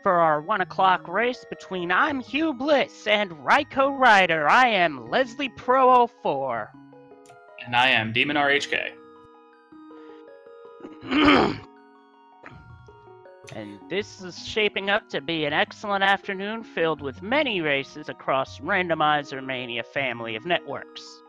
for our 1 o'clock race between imhughbliss and RaikouRider. I am Leslie Pro 04. And I am Demon RHK. And this is shaping up to be an excellent afternoon filled with many races across Randomizer Mania family of networks.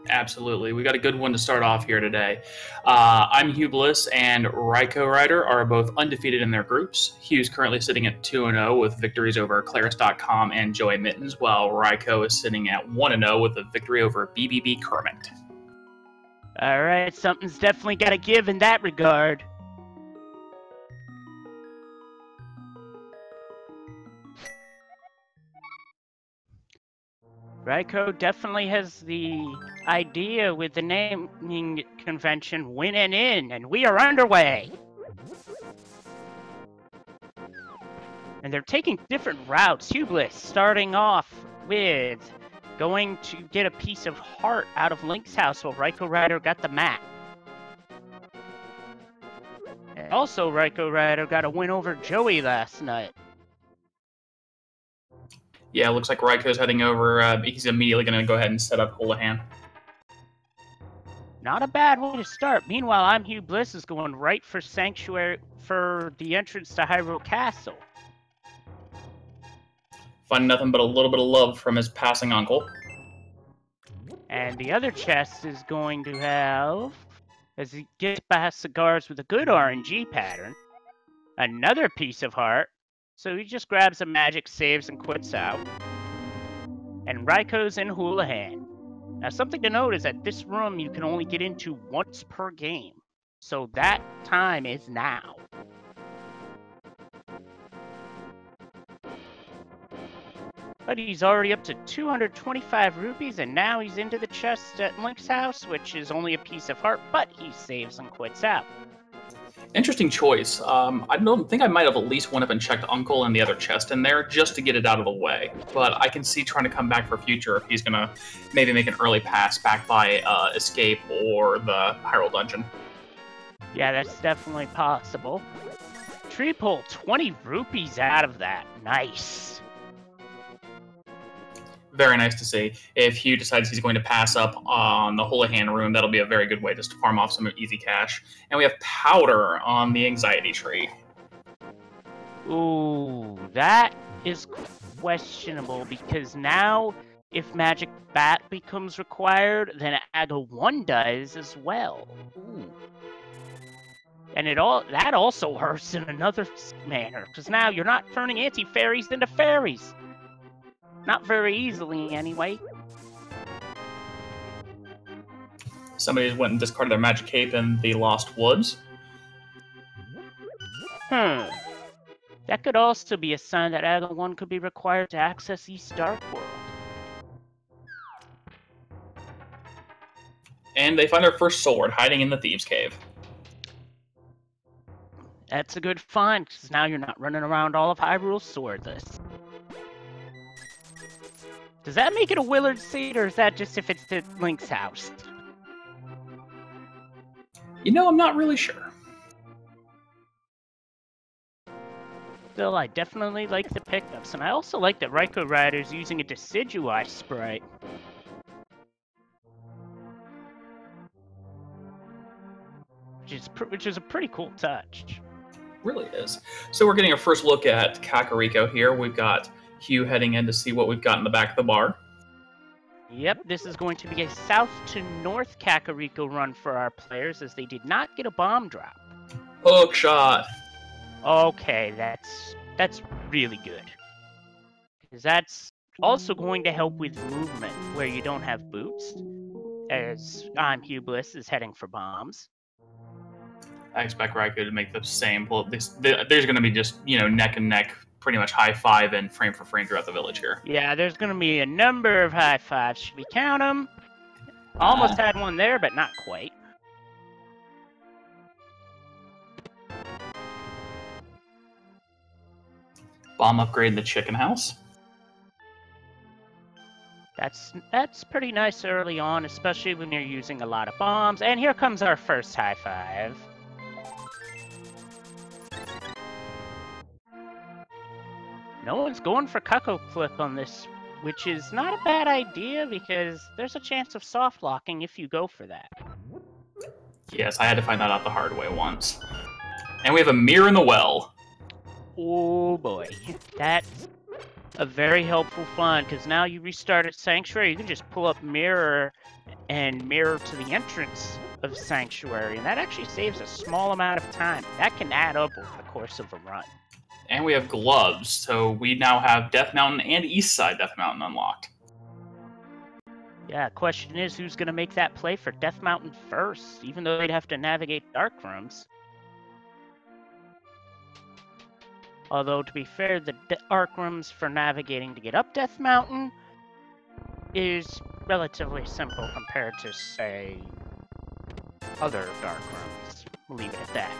Absolutely. We got a good one to start off here today. imhughbliss and RaikouRider are both undefeated in their groups. Hugh's currently sitting at 2-0 with victories over Claris.com and Joey Mittens, while Raikou is sitting at 1-0 with a victory over BBB Kermit. Alright, something's definitely got to give in that regard. Raikou definitely has the idea with the naming convention win and in, and we are underway. And they're taking different routes. Hughbliss starting off with going to get a piece of heart out of Link's house while RaikouRider got the map. And also, RaikouRider got a win over Joey last night. Yeah, it looks like Raikou's heading over. He's immediately going to go ahead and set up Houlihan. Not a bad way to start. Meanwhile, imhughbliss is going right for Sanctuary for the entrance to Hyrule Castle. Finding nothing but a little bit of love from his passing uncle. And the other chest is going to have, as he gets past cigars with a good RNG pattern, another piece of heart. So he just grabs a magic, saves, and quits out. And Raikou's in Houlihan. Now, something to note is that this room you can only get into once per game. So that time is now. But he's already up to 225 rupees, and now he's into the chest at Link's house, which is only a piece of heart, but he saves and quits out. Interesting choice. I don't think I might have at least went up and checked Uncle and the other chest in there just to get it out of the way. But I can see trying to come back for future if he's going to maybe make an early pass back by Escape or the Hyrule Dungeon. Yeah, that's definitely possible. Tree pull 20 rupees out of that. Nice. Very nice to see. If Hugh decides he's going to pass up on the Houlihan room, that'll be a very good way just to farm off some easy cash. And we have Powder on the Anxiety Tree. Ooh, that is questionable, because now if Magic Bat becomes required, then AGA 1 does as well. Ooh. And that also hurts in another manner, because now you're not turning anti-fairies into fairies. Not very easily, anyway. Somebody went and discarded their magic cape in the Lost Woods. That could also be a sign that AGA 1 could be required to access East Dark World. And they find their first sword hiding in the Thieves' Cave. That's a good find, because now you're not running around all of Hyrule swordless. Does that make it a Willard seat, or is that just if it's at Link's house? You know, I'm not really sure. Still, I definitely like the pickups, and I also like that RaikouRider's using a Decidueye sprite. Which is a pretty cool touch. Really is. So we're getting a first look at Kakariko here. We've got Hugh heading in to see what we've got in the back of the bar. Yep, this is going to be a south to north Kakariko run for our players, as they did not get a bomb drop. Hook shot. Okay, that's really good. Because that's also going to help with movement where you don't have boots, as imhughbliss is heading for bombs. I expect Raikou to make the same. Well, there's going to be just, neck and neck, pretty much high five and frame for frame throughout the village here. Yeah, there's going to be a number of high fives. Should we count them? Almost had one there, but not quite. Bomb upgrade in the chicken house. That's pretty nice early on, especially when you're using a lot of bombs. And here comes our first high five. No one's going for Cuckoo Clip on this, which is not a bad idea because there's a chance of soft locking if you go for that. Yes, I had to find that out the hard way once. And we have a mirror in the well. Oh boy, that's a very helpful find because now you restarted Sanctuary, you can just pull up Mirror and mirror to the entrance of Sanctuary, and that actually saves a small amount of time. That can add up over the course of a run. And we have gloves, so we now have Death Mountain and East Side Death Mountain unlocked. Yeah, question is who's going to make that play for Death Mountain first, even though they'd have to navigate Dark Rooms. Although, to be fair, the Dark Rooms for navigating to get up Death Mountain is relatively simple compared to, say, other Dark Rooms. We'll leave it at that.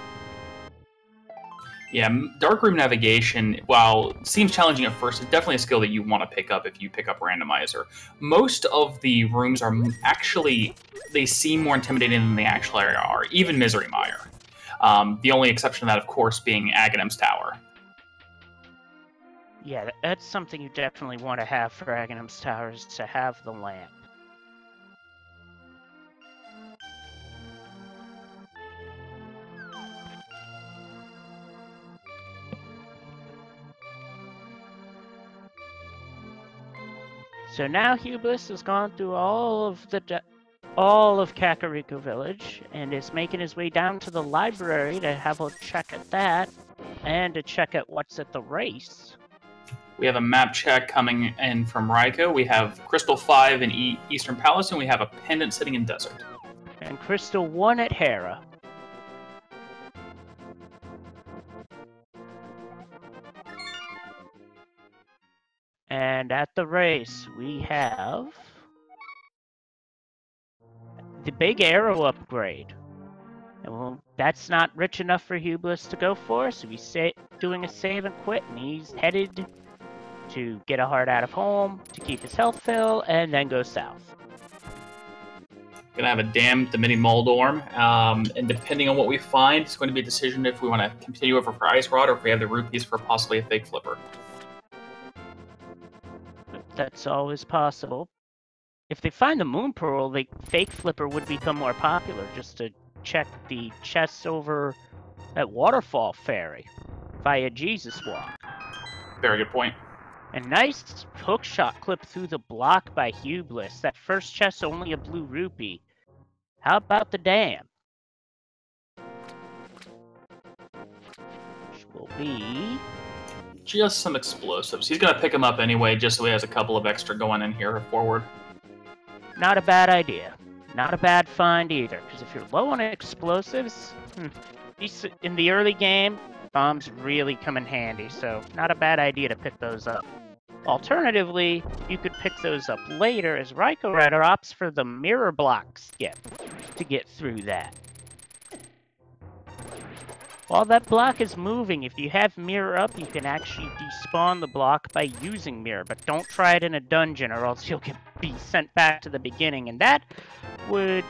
Yeah, Dark Room navigation, while it seems challenging at first, it's definitely a skill that you want to pick up if you pick up Randomizer. Most of the rooms are actually, they seem more intimidating than they actually are, even Misery Mire. The only exception to that, of course, being Aghanim's Tower. Yeah, that's something you definitely want to have for Aghanim's Tower, is to have the lamp. So now Hubliss has gone through all of Kakariko Village and is making his way down to the library to have a check at that and to check at what's at the race. We have a map check coming in from Raikou. We have Crystal 5 in Eastern Palace, and we have a pendant sitting in Desert. And Crystal 1 at Hera. And at the race, we have the big arrow upgrade. And well, that's not rich enough for Hubliss to go for, so he's doing a save and quit, and he's headed to get a heart out of home, to keep his health fill, and then go south. Gonna have a dam, the mini Moldorm, and depending on what we find, it's going to be a decision if we want to continue over for Ice Rod or if we have the rupees for possibly a fake flipper. That's always possible. If they find the Moon Pearl, the fake flipper would become more popular, just to check the chests over at Waterfall Ferry via Jesus Walk. Very good point. A nice hook shot clip through the block by Hubliss. That first chest only a blue rupee. How about the dam? Which will be just some explosives. He's going to pick them up anyway, just so he has a couple of extra going in here forward. Not a bad idea. Not a bad find either, because if you're low on explosives, in the early game, bombs really come in handy, so not a bad idea to pick those up. Alternatively, you could pick those up later as RaikouRider opts for the mirror block skip to get through that. While that block is moving, if you have mirror up, you can actually despawn the block by using mirror, but don't try it in a dungeon or else you'll be sent back to the beginning, and that could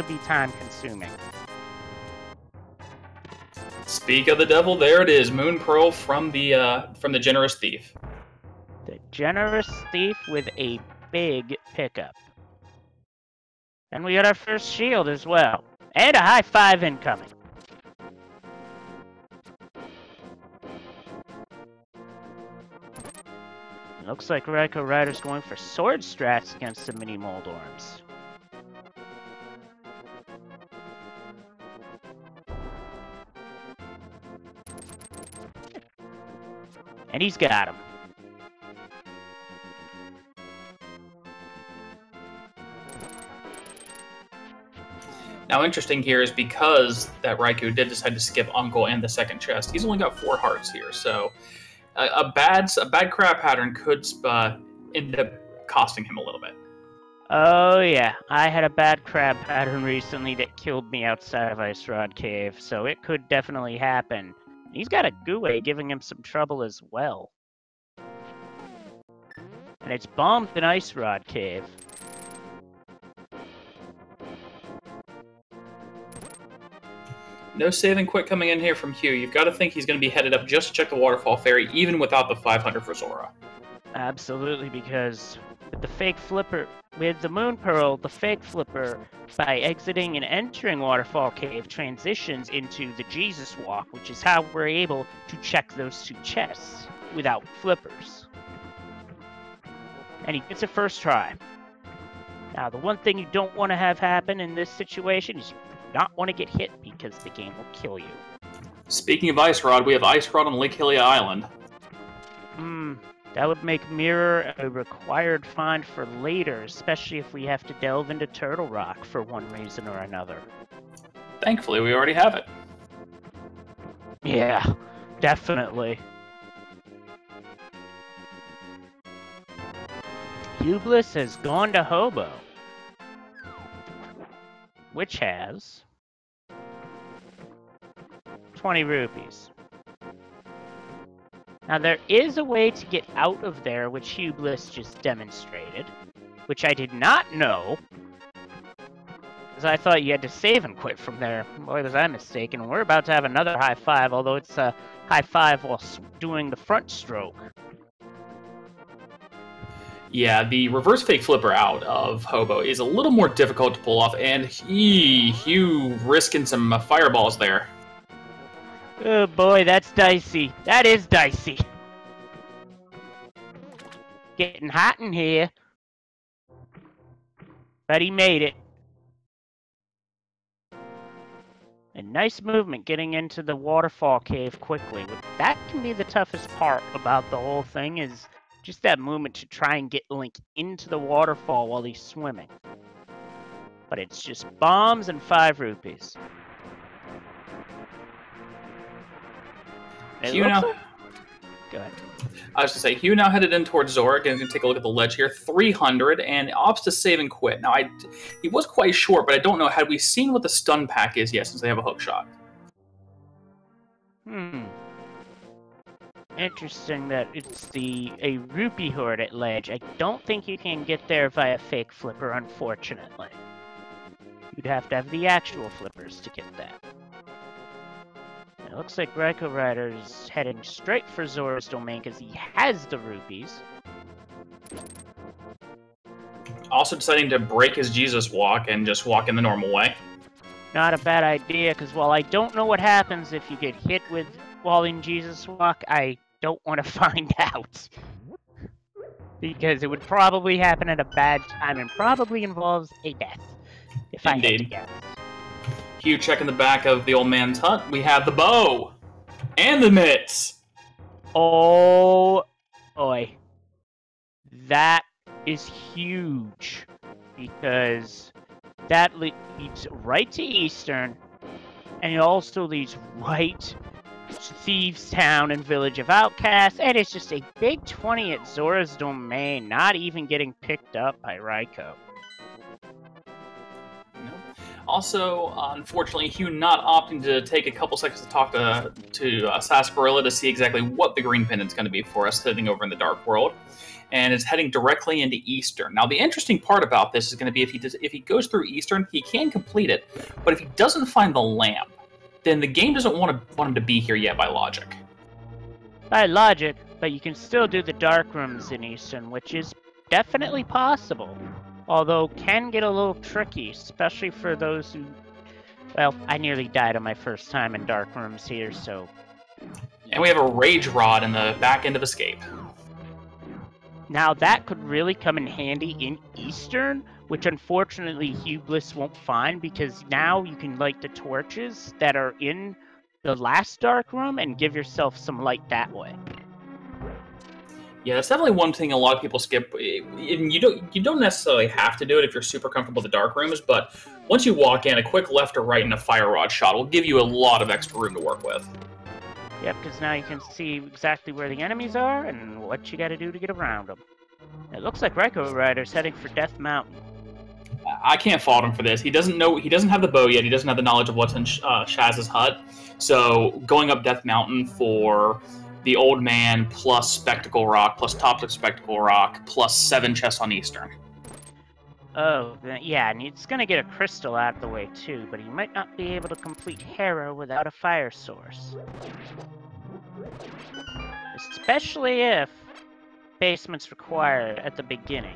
be time consuming. Speak of the devil, there it is, Moon Pearl from the Generous Thief. The Generous Thief with a big pickup. And we got our first shield as well. And a high five incoming. Looks like RaikouRider's going for sword strats against the mini Moldorms. And he's got him. Now, interesting here is because that Raikou did decide to skip Uncle and the second chest, he's only got 4 hearts here, so a bad crab pattern could end up costing him a little bit. Oh yeah, I had a bad crab pattern recently that killed me outside of Ice Rod Cave, so it could definitely happen. He's got a Gue giving him some trouble as well. And it's bombed in Ice Rod Cave. No save and quit coming in here from Hugh. You've got to think he's going to be headed up just to check the waterfall ferry, even without the 500 for Zora. Absolutely, because with the fake flipper, with the Moon Pearl, the fake flipper, by exiting and entering Waterfall Cave, transitions into the Jesus Walk, which is how we're able to check those two chests without flippers. And he gets a first try. Now, the one thing you don't want to have happen in this situation is you do not want to get hit because the game will kill you. Speaking of Ice Rod, we have Ice Rod on Lake Hylia Island. That would make Mirror a required find for later, especially if we have to delve into Turtle Rock for one reason or another. Thankfully, we already have it. Yeah, definitely. Hubliss has gone to Hobo, which has 20 rupees. Now, there is a way to get out of there, which Hubliss just demonstrated, which I did not know, because I thought you had to save and quit from there. Boy, was I mistaken. We're about to have another high five, although it's a high five while doing the front stroke. Yeah, the reverse fake flipper out of Hobo is a little more difficult to pull off, and Hugh risking some fireballs there. Oh boy, that's dicey. That is dicey. Getting hot in here. But he made it. A nice movement getting into the waterfall cave quickly. That can be the toughest part about the whole thing, is just that movement to try and get Link into the waterfall while he's swimming. But it's just bombs and 5 rupees. Hugh now... Go ahead. I was going to say, Hugh now headed in towards Zora. Again, going to take a look at the ledge here. 300, and opts to save and quit. Now, he was quite short, but I don't know. Had we seen what the stun pack is yet, since they have a hook shot? Interesting that it's a rupee hoard at ledge. I don't think you can get there via fake flipper, unfortunately. You'd have to have the actual flippers to get that. It looks like RaikouRider is heading straight for Zora's domain because he has the rupees. Also deciding to break his Jesus walk and just walk in the normal way. Not a bad idea, because while I don't know what happens if you get hit with while in Jesus walk, I don't want to find out. Because it would probably happen at a bad time and probably involves a death. If I had to guess. Hugh checking the back of the old man's hut. We have the bow and the mitts. Oh boy, that is huge, because that leads right to Eastern, and it also leads right to Thieves Town and Village of Outcasts, and it's just a big 20 at Zora's domain, not even getting picked up by Raikou. Also, unfortunately, Hugh not opting to take a couple seconds to talk to Sarsaparilla to see exactly what the green pendant's going to be for us heading over in the Dark World, and is heading directly into Eastern. Now, the interesting part about this is going to be if he goes through Eastern, he can complete it, but if he doesn't find the lamp, then the game doesn't want him to be here yet by logic. By logic, but you can still do the dark rooms in Eastern, which is definitely possible. Although can get a little tricky, especially for those who... Well, I nearly died on my first time in dark rooms here, so... And we have a Rage Rod in the back end of Escape. Now that could really come in handy in Eastern, which unfortunately Hubliss won't find, because now you can light the torches that are in the last dark room and give yourself some light that way. Yeah, that's definitely one thing a lot of people skip. You don't necessarily have to do it if you're super comfortable with the dark rooms, but once you walk in, a quick left or right and a fire rod shot will give you a lot of extra room to work with. Yep, because now you can see exactly where the enemies are and what you got to do to get around them. It looks like RaikouRider's heading for Death Mountain. I can't fault him for this. He doesn't have the bow yet. He doesn't have the knowledge of what's in Shaz's hut. So going up Death Mountain for the Old Man plus Spectacle Rock plus Tops of Spectacle Rock plus 7 chests on Eastern. Oh, yeah, and he's gonna get a crystal out of the way too, but he might not be able to complete Hera without a fire source. Especially if basement's required at the beginning.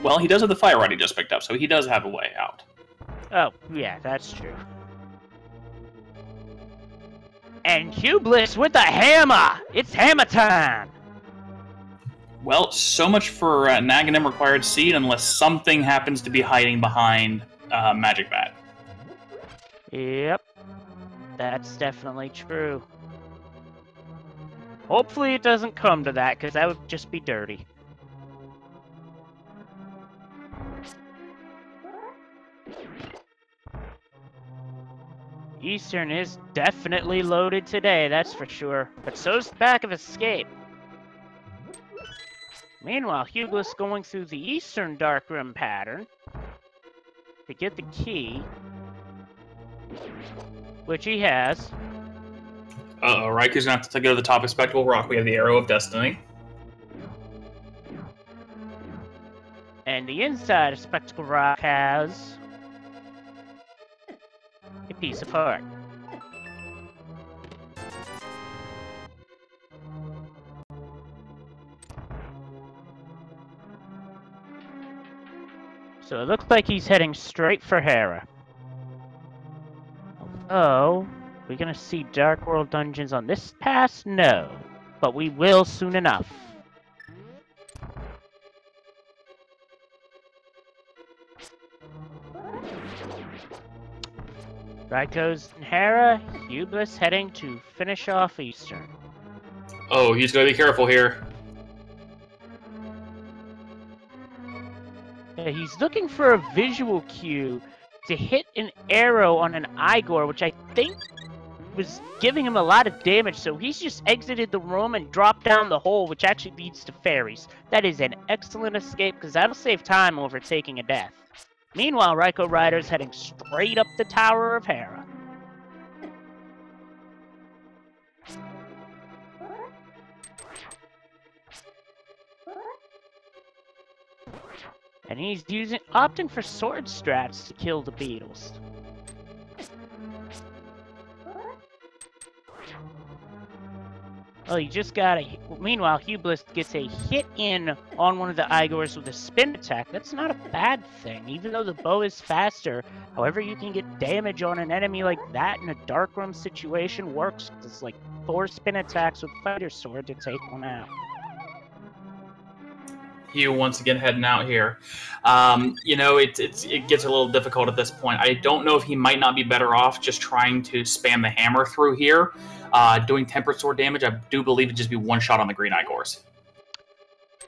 Well, he does have the fire rod he just picked up, so he does have a way out. Oh, yeah, that's true. And imhughbliss with the hammer! It's hammer time! Well, so much for an Aghanim required seed, unless something happens to be hiding behind Magic Bat. Yep, that's definitely true. Hopefully it doesn't come to that, because that would just be dirty. Eastern is definitely loaded today, that's for sure. But so's the back of Escape. Meanwhile, imhughbliss going through the Eastern Darkroom pattern to get the key, which he has. Uh-oh, Raikou's gonna have to go to the top of Spectacle Rock. We have the Arrow of Destiny. And the inside of Spectacle Rock has a piece of heart. So it looks like he's heading straight for Hera. Oh, we're gonna see Dark World dungeons on this pass? No. But we will soon enough. Raikou's and Hera, imhughbliss heading to finish off Eastern. Oh, he's gonna be careful here. He's looking for a visual cue to hit an arrow on an Igor, which I think was giving him a lot of damage, so he's just exited the room and dropped down the hole, which actually leads to fairies. That is an excellent escape, because that'll save time over taking a death. Meanwhile, RaikouRider's heading straight up the Tower of Hera. And he's opting for sword strats to kill the beetles. Oh, you just got a... Meanwhile, imhughbliss gets a hit in on one of the Igors with a spin attack. That's not a bad thing, even though the bow is faster. However, you can get damage on an enemy like that in a darkroom situation works. It's like 4 spin attacks with fighter sword to take one out. Hugh once again heading out here. You know, it gets a little difficult at this point. I don't know if he might not be better off just trying to spam the hammer through here. Doing tempered sword damage, I do believe it'd just be one shot on the green Igors.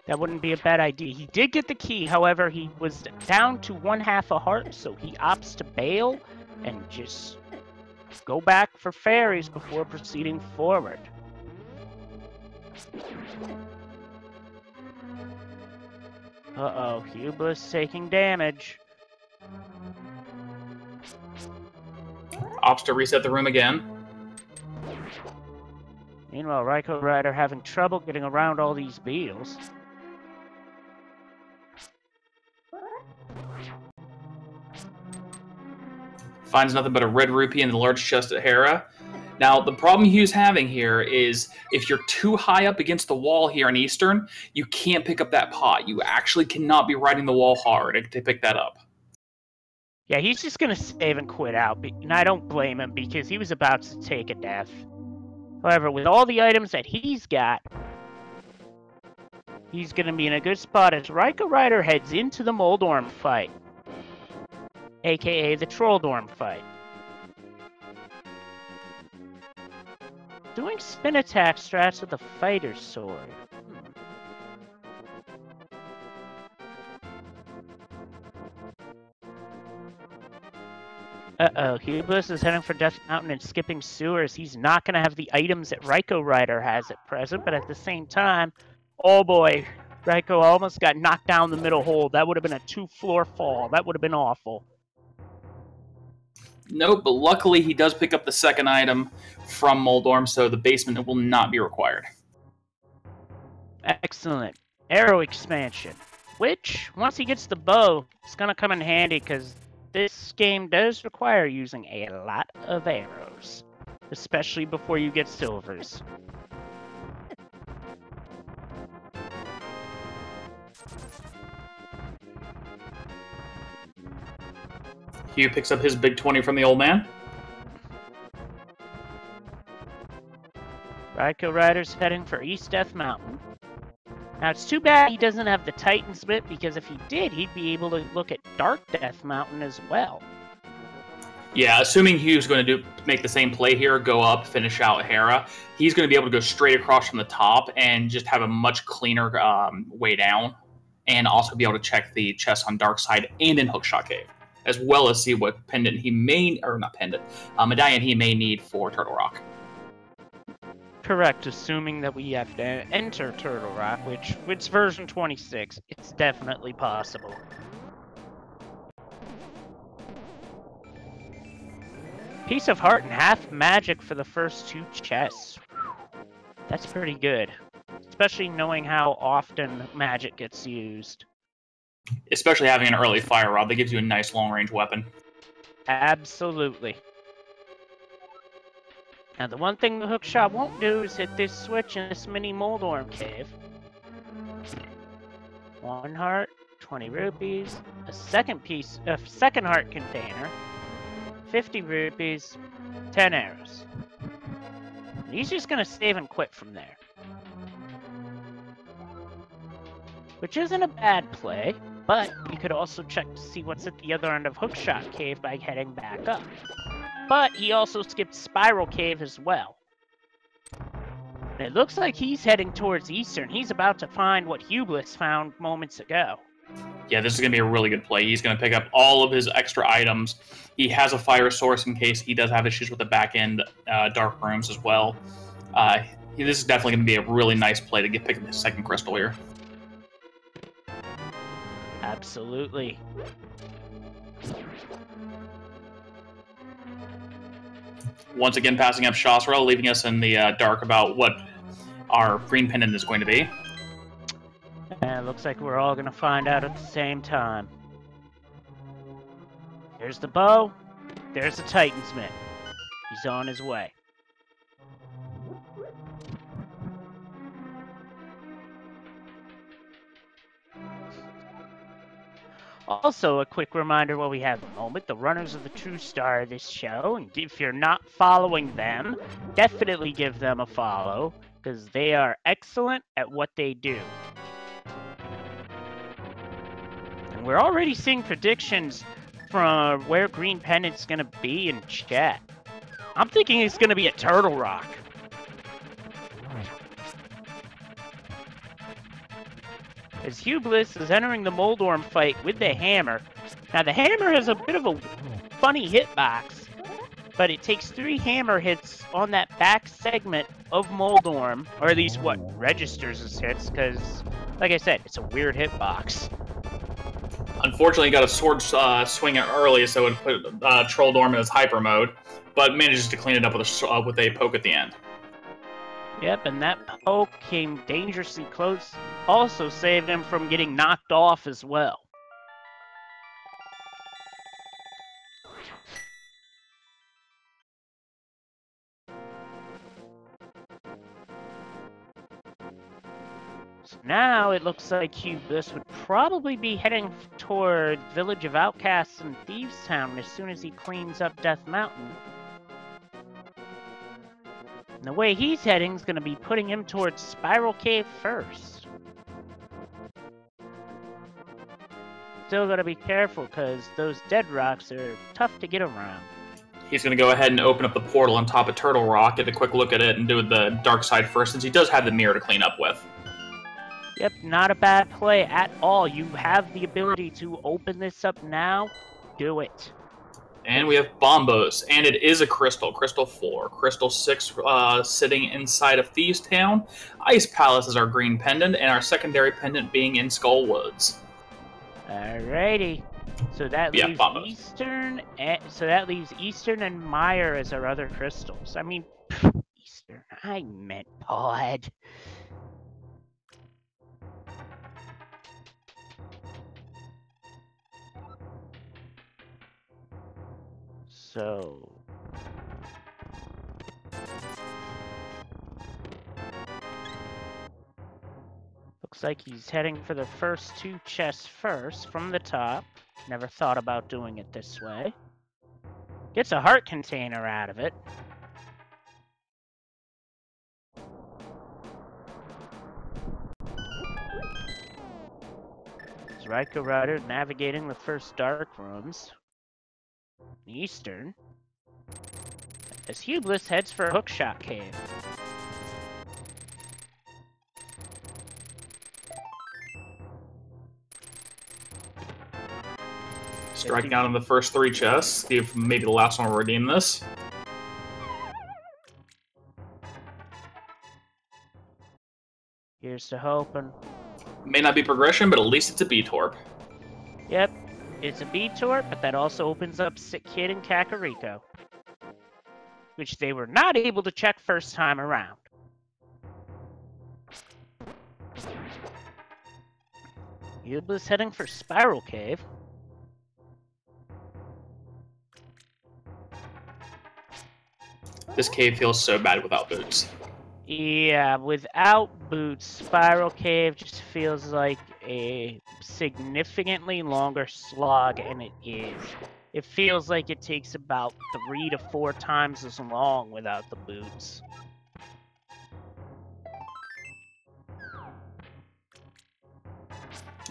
That wouldn't be a bad idea. He did get the key, however, he was down to 1/2 a heart, so he opts to bail and just go back for fairies before proceeding forward. Uh-oh, imhughbliss taking damage. Opts to reset the room again. Meanwhile, RaikouRider having trouble getting around all these beetles. Finds nothing but a red rupee in the large chest at Hera. Now, the problem Hugh's having here is if you're too high up against the wall here in Eastern, you can't pick up that pot. You actually cannot be riding the wall hard to pick that up. Yeah, he's just going to save and quit out, and I don't blame him because he was about to take a death. However, with all the items that he's got, he's going to be in a good spot as RaikouRider heads into the Moldorm fight, aka the Trolldorm fight. Doing spin attack strats with a fighter sword. Uh-oh, imhughbliss is heading for Death Mountain and skipping sewers. He's not going to have the items that RaikouRider has at present, but at the same time, oh boy, Raikou almost got knocked down the middle hole. That would have been a 2-floor fall. That would have been awful. Nope, but luckily he does pick up the second item from Moldorm, so the basement will not be required. Excellent. Arrow expansion. Which, once he gets the bow, it's gonna come in handy because this game does require using a lot of arrows, especially before you get silvers. Hugh picks up his big 20 from the old man. RaikouRider's heading for East Death Mountain. Now, it's too bad he doesn't have the Titan's Bit, because if he did, he'd be able to look at Dark Death Mountain as well. Yeah, assuming Hugh's going to make the same play here, go up, finish out Hera, he's going to be able to go straight across from the top and just have a much cleaner way down, and also be able to check the chests on Dark Side and in Hookshot Cave, as well as see what pendant he may, or not pendant, medallion he may need for Turtle Rock. Correct, assuming that we have to enter Turtle Rock, which, it's version 26. It's definitely possible. Piece of Heart and half magic for the first 2 chests. That's pretty good, especially knowing how often magic gets used. Especially having an early fire rod that gives you a nice long-range weapon. Absolutely. Now, the one thing the hookshot won't do is hit this switch in this mini Moldorm cave. 1 heart, 20 rupees, a second heart container, 50 rupees, 10 arrows. And he's just gonna save and quit from there. Which isn't a bad play, but you could also check to see what's at the other end of Hookshot Cave by heading back up. But he also skipped Spiral Cave as well. And it looks like he's heading towards Eastern. He's about to find what imhughbliss found moments ago. Yeah, this is going to be a really good play. He's going to pick up all of his extra items. He has a fire source in case he does have issues with the back end dark rooms as well. This is definitely going to be a really nice play to pick up his second crystal here. Absolutely. Once again, passing up Shasra, leaving us in the dark about what our green pendant is going to be. And it looks like we're all going to find out at the same time. There's the bow. There's the Titan's Mitt. He's on his way. Also, a quick reminder while we have a moment, the runners of the True Star of this show, and if you're not following them, definitely give them a follow, because they are excellent at what they do. And we're already seeing predictions from where Green Pendant's going to be in chat. I'm thinking it's going to be at Turtle Rock. As imhughbliss is entering the Moldorm fight with the hammer. Now, the hammer has a bit of a funny hitbox, but it takes 3 hammer hits on that back segment of Moldorm, or at least what registers as hits, because, like I said, it's a weird hitbox. Unfortunately, he got a sword swing early, so it put Troll Dorm in his hyper mode, but manages to clean it up with a poke at the end. Yep, and that poke came dangerously close. Also saved him from getting knocked off as well. So now it looks like imhughbliss would probably be heading toward Village of Outcasts and Thieves Town as soon as he cleans up Death Mountain. And the way he's heading is going to be putting him towards Spiral Cave first. Still got to be careful because those dead rocks are tough to get around. He's going to go ahead and open up the portal on top of Turtle Rock, get a quick look at it, and do the dark side first, since he does have the mirror to clean up with. Yep, not a bad play at all. You have the ability to open this up now. Do it. And we have Bombos, and it is a crystal. Crystal 4. Crystal 6 sitting inside of Thieves Town. Ice Palace is our green pendant, and our secondary pendant being in Skull Woods. Alrighty. So that leaves Eastern. So that leaves Eastern and Meyer as our other crystals. I mean, Eastern. I meant Pod. So... looks like he's heading for the first 2 chests first, from the top. Never thought about doing it this way. Gets a heart container out of it. RaikouRider navigating the first dark rooms. Eastern. As imhughbliss heads for a hookshot cave. Striking out on the first 3 chests. See if maybe the last one will redeem this. Here's to hoping. May not be progression, but at least it's a B-Torp. Yep, it's a B-Torp, but that also opens up Sick Kid and Kakariko, which they were not able to check first time around. imhughbliss heading for Spiral Cave. This cave feels so bad without boots. Yeah, without boots, Spiral Cave just feels like a significantly longer slog, and it is. It feels like it takes about 3 to 4 times as long without the boots.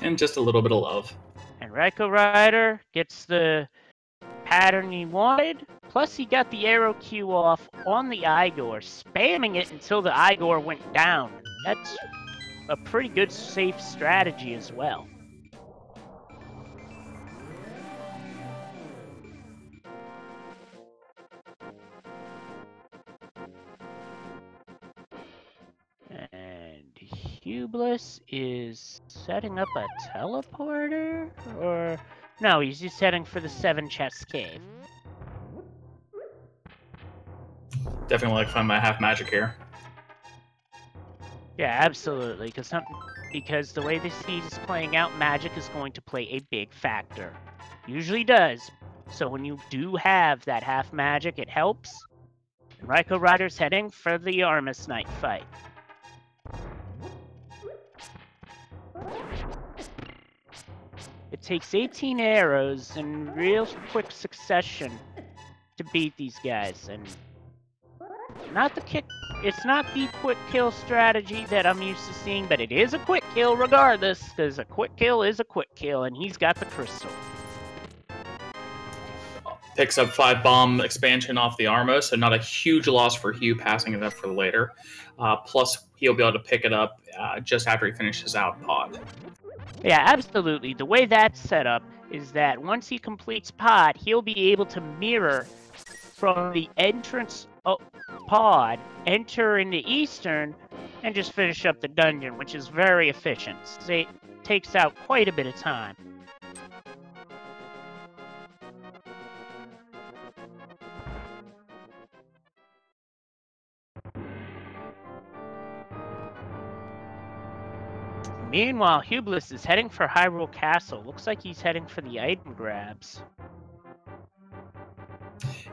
And just a little bit of love. And RaikouRider gets the pattern he wanted, plus he got the arrow cue off on the Igor, spamming it until the Igor went down. That's a pretty good safe strategy as well. And imhughbliss is setting up a teleporter? Or... no, he's just heading for the 7 chest cave. Definitely like find my half magic here. Yeah, absolutely. Because the way this seed is playing out, magic is going to play a big factor. Usually does. So when you do have that half magic, it helps. And RaikouRider's heading for the Armus Knight fight. It takes 18 arrows in real quick succession to beat these guys, and it's not the quick kill strategy that I'm used to seeing, but it is a quick kill regardless, because a quick kill is a quick kill, and he's got the crystal. Picks up 5 bomb expansion off the Armo, so not a huge loss for Hugh passing it up for later. Plus, he'll be able to pick it up just after he finishes out Pod. Yeah, absolutely. The way that's set up is that once he completes Pod, he'll be able to mirror from the entrance Pod, enter into Eastern, and just finish up the dungeon, which is very efficient. It takes out quite a bit of time. Meanwhile, imhughbliss is heading for Hyrule Castle. Looks like he's heading for the item grabs.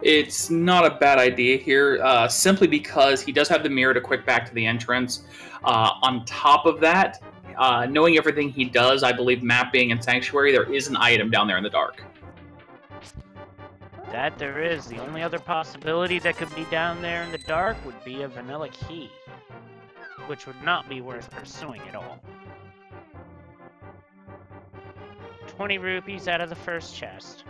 It's not a bad idea here, simply because he does have the mirror to quick back to the entrance. On top of that, knowing everything he does, I believe mapping and Sanctuary, there is an item down there in the dark. That there is. The only other possibility that could be down there in the dark would be a vanilla key, which would not be worth pursuing at all. 20 rupees out of the first chest.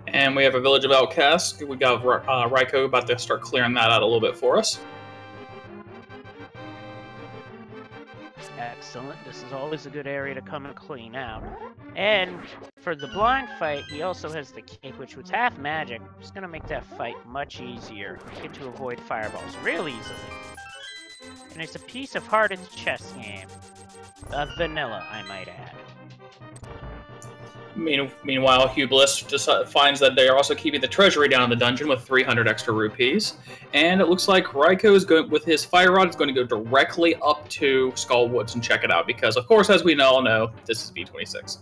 And we have a Village of Outcasts. We got Raikou about to start clearing that out a little bit for us. Excellent. This is always a good area to come and clean out. And for the blind fight, he also has the cape, which was half magic. It's going to make that fight much easier. Get to avoid fireballs real easily. And it's a piece of heart in the chess game. Vanilla, I might add. Meanwhile, HughBliss just finds that they are also keeping the treasury down in the dungeon with 300 extra rupees. And it looks like Raiko is going, with his fire rod, is going to go directly up to Skull Woods and check it out. Because, of course, as we all know, this is V26.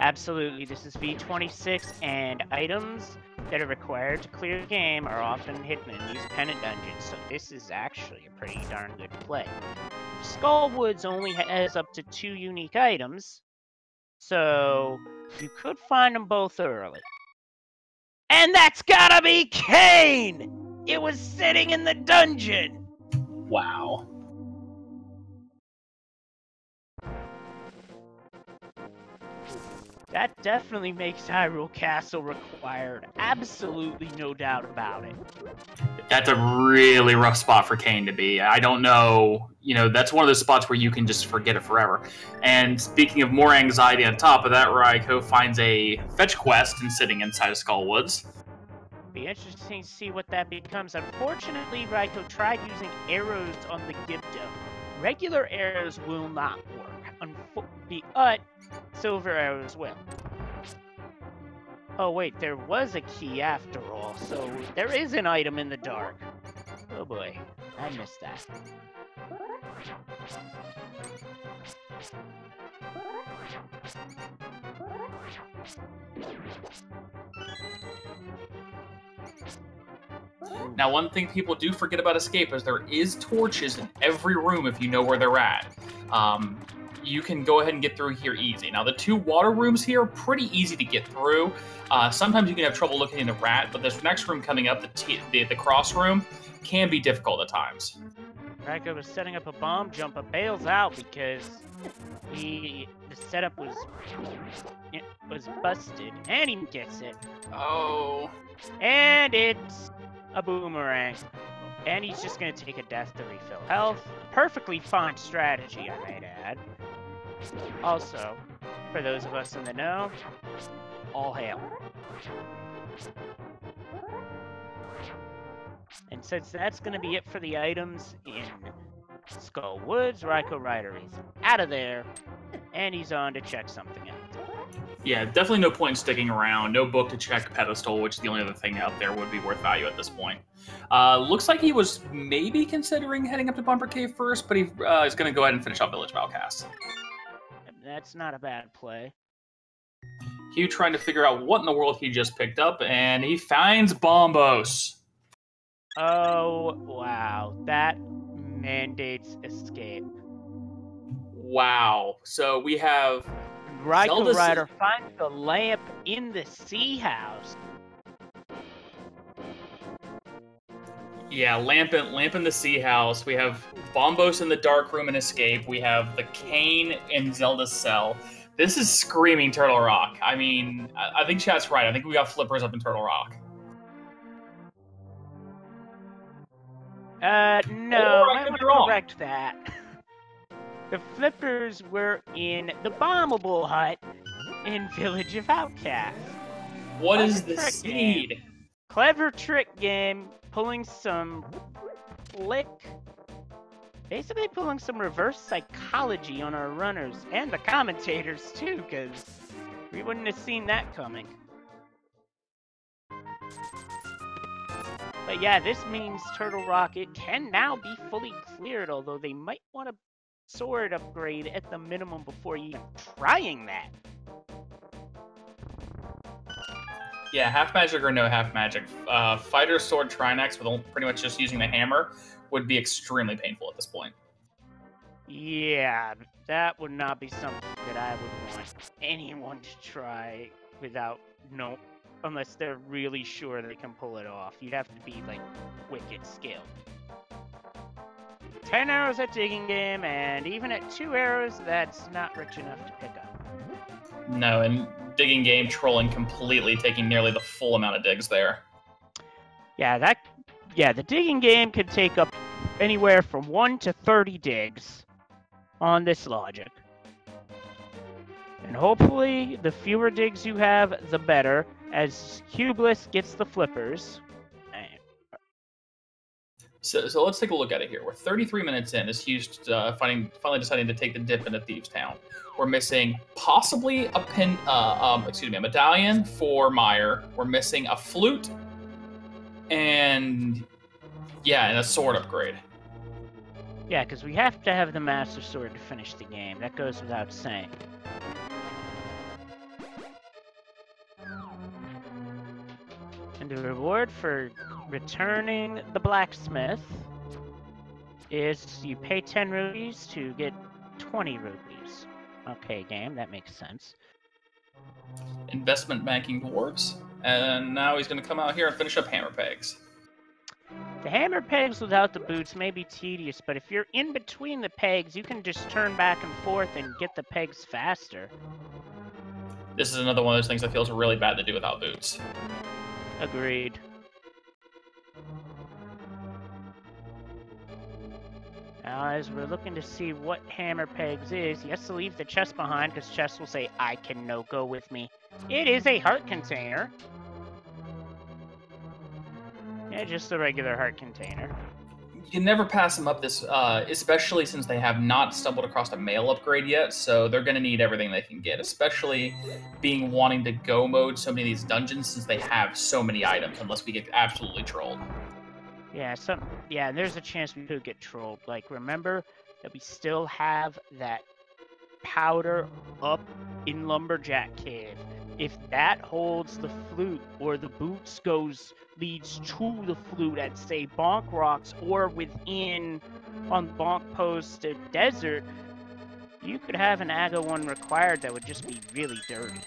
Absolutely, this is V26, and items that are required to clear the game are often hidden in these pennant dungeons, so this is actually a pretty darn good play. Skullwoods only has up to 2 unique items, so you could find them both early. And that's gotta be Kane! It was sitting in the dungeon! Wow. That definitely makes Hyrule Castle required. Absolutely no doubt about it. That's a really rough spot for Kane to be. I don't know. That's one of those spots where you can just forget it forever. And speaking of more anxiety on top of that, Raiko finds a fetch quest and sitting inside of Skullwoods. Be interesting to see what that becomes. Unfortunately, Raiko tried using arrows on the Gibdo. Regular arrows will not work. But silver arrows will. Oh wait, there was a key after all, so there is an item in the dark. Oh boy, I missed that. Now, one thing people do forget about Escape is there is torches in every room if you know where they're at. You can go ahead and get through here easy. Now, the 2 water rooms here are pretty easy to get through. Sometimes you can have trouble looking in the rat, but this next room coming up, the cross room, can be difficult at times. Raiko was setting up a bomb jump, but bails out because the setup was busted, and he gets it. Oh. And it's a boomerang. And he's just going to take a death to refill health. Perfectly fine strategy, I might add. Also, for those of us in the know, all hail. And since that's going to be it for the items in Skull Woods, RaikouRider is out of there, and he's on to check something out. Yeah, definitely no point in sticking around. No book to check pedestal, which is the only other thing out there would be worth value at this point. Looks like he was maybe considering heading up to Bumper Cave first, but he's going to go ahead and finish off Village Valcast. That's not a bad play. Hugh trying to figure out what in the world he just picked up, and he finds Bombos. Oh, wow. That mandates escape. Wow. So we have... RaikouRider finds the lamp in the sea house. Yeah, lamp in the sea house. We have Bombos in the dark room and escape. We have the Kane in Zelda's cell. This is screaming Turtle Rock. I mean, I think chat's right. I think we got flippers up in Turtle Rock. No, I want to correct that. The flippers were in the bombable hut in Village of Outcasts. What is the seed? Clever trick game, pulling some basically pulling some reverse psychology on our runners and the commentators too, because we wouldn't have seen that coming. But yeah, this means Turtle Rock, it can now be fully cleared, although they might want to sword upgrade at the minimum before even trying that. Yeah, half magic or no half magic. Fighter sword Trinax with pretty much just using the hammer would be extremely painful at this point. Yeah, that would not be something that I would want anyone to try without unless they're really sure they can pull it off. You'd have to be like wicked skilled. 10 arrows at digging game, and even at 2 arrows, that's not rich enough to pick up. No, and digging game trolling completely, taking nearly the full amount of digs there. Yeah, the digging game can take up anywhere from 1 to 30 digs on this logic. And hopefully, the fewer digs you have, the better, as HughBliss gets the flippers. So let's take a look at it here. We're 33 minutes in as Hughes finally deciding to take the dip into Thieves Town. We're missing possibly a a medallion for Meyer. We're missing a flute, and a sword upgrade. Yeah, because we have to have the Master Sword to finish the game. That goes without saying. And the reward for returning the blacksmith is you pay 10 rupees to get 20 rupees. Okay, game, that makes sense. Investment banking dwarves. And now he's going to come out here and finish up hammer pegs. The hammer pegs without the boots may be tedious, but if you're in between the pegs, you can just turn back and forth and get the pegs faster. This is another one of those things that feels really bad to do without boots. Agreed. Now, as we're looking to see what hammer pegs is, he has to leave the chest behind because chest will say, "I can no go with me." It is a heart container. Yeah, just a regular heart container. You can never pass them up this, especially since they have not stumbled across a mail upgrade yet, so they're going to need everything they can get, especially being wanting to go mode so many of these dungeons since they have so many items, unless we get absolutely trolled. Yeah, there's a chance we could get trolled. Like, remember that we still have that powder up in Lumberjack Cave. If that holds the flute, or the boots leads to the flute at, say, Bonk Rocks, or within on Bonk Post Desert, you could have an AGA 1 required that would just be really dirty.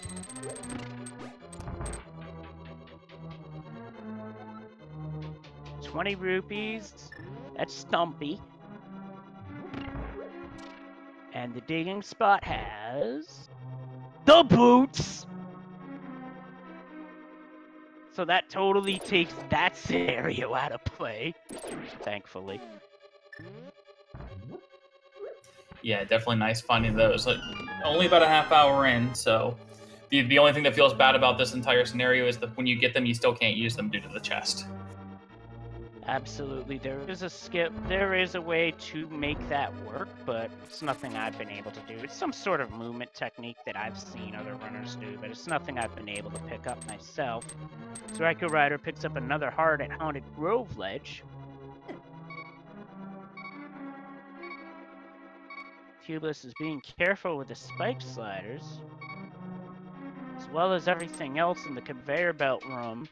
$20 rupees. That's Stumpy. And the digging spot has the boots. So that totally takes that scenario out of play, thankfully. Yeah, definitely nice finding those. Like, only about a half hour in, so the only thing that feels bad about this entire scenario is that when you get them, you still can't use them due to the chest. Absolutely, there is a skip. There is a way to make that work, but it's nothing I've been able to do. It's some sort of movement technique that I've seen other runners do, but it's nothing I've been able to pick up myself. So RaikouRider picks up another heart at Haunted Grove Ledge. Imhughbliss is being careful with the spike sliders, as well as everything else in the conveyor belt room.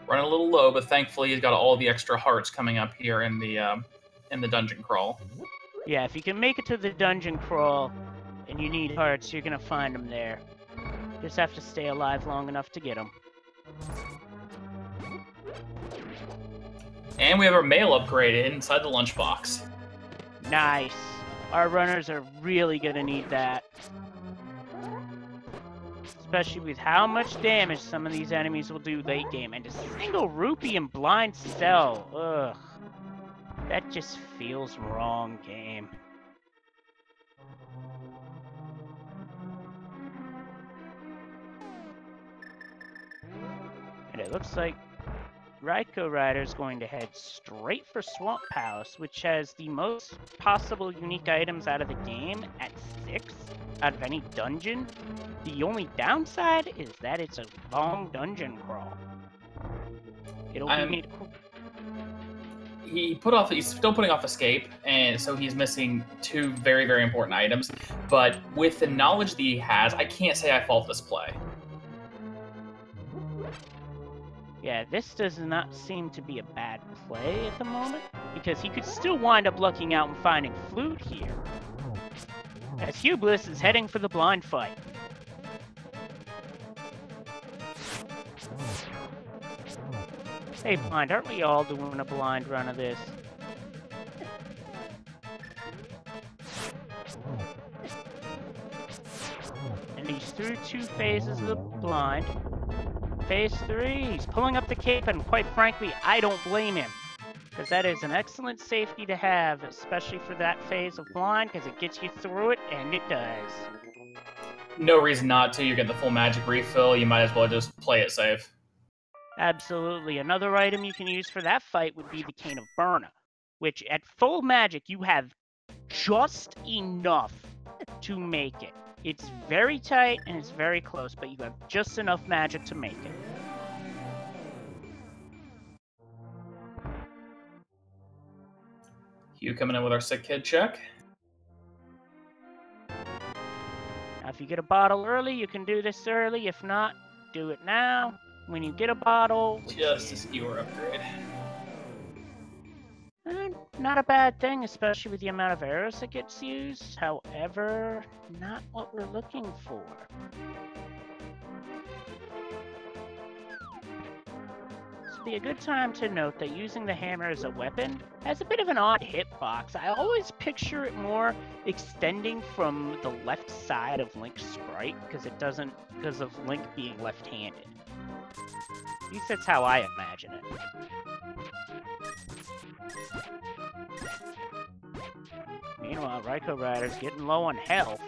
Running a little low, but thankfully he's got all the extra hearts coming up here in the dungeon crawl. Yeah, if you can make it to the dungeon crawl and you need hearts, you're gonna find them there. Just have to stay alive long enough to get them. And we have our mail upgrade inside the lunchbox. Nice. Our runners are really gonna need that. Especially with how much damage some of these enemies will do late game. And a single rupee in blind cell. Ugh. That just feels wrong, game. And it looks like RaikouRider is going to head straight for Swamp House, which has the most possible unique items out of the game at 6 out of any dungeon. The only downside is that it's a long dungeon crawl. It'll be He's still putting off escape, and so he's missing 2 very, very important items. But with the knowledge that he has, I can't say I fault this play. Yeah, this does not seem to be a bad play at the moment, because he could still wind up lucking out and finding flute here. As Imhughbliss is heading for the blind fight. Hey, blind, aren't we all doing a blind run of this? And he's through 2 phases of the blind. Phase 3, he's pulling up the cape, and quite frankly, I don't blame him. Because that is an excellent safety to have, especially for that phase of blind, because it gets you through it, and it does. No reason not to. You're getting the full magic refill. You might as well just play it safe. Absolutely. Another item you can use for that fight would be the Cane of Burna, which at full magic, you have just enough to make it. It's very tight and it's very close, but you have just enough magic to make it. Hugh coming in with our sick kid check. Now, if you get a bottle early, you can do this early. If not, do it now. When you get a bottle, Just a skewer upgrade. Not a bad thing, especially with the amount of arrows that gets used. However, not what we're looking for. This would be a good time to note that using the hammer as a weapon has a bit of an odd hitbox. I always picture it more extending from the left side of Link's sprite because of Link being left-handed. At least that's how I imagine it. Meanwhile, RaikouRider's getting low on health.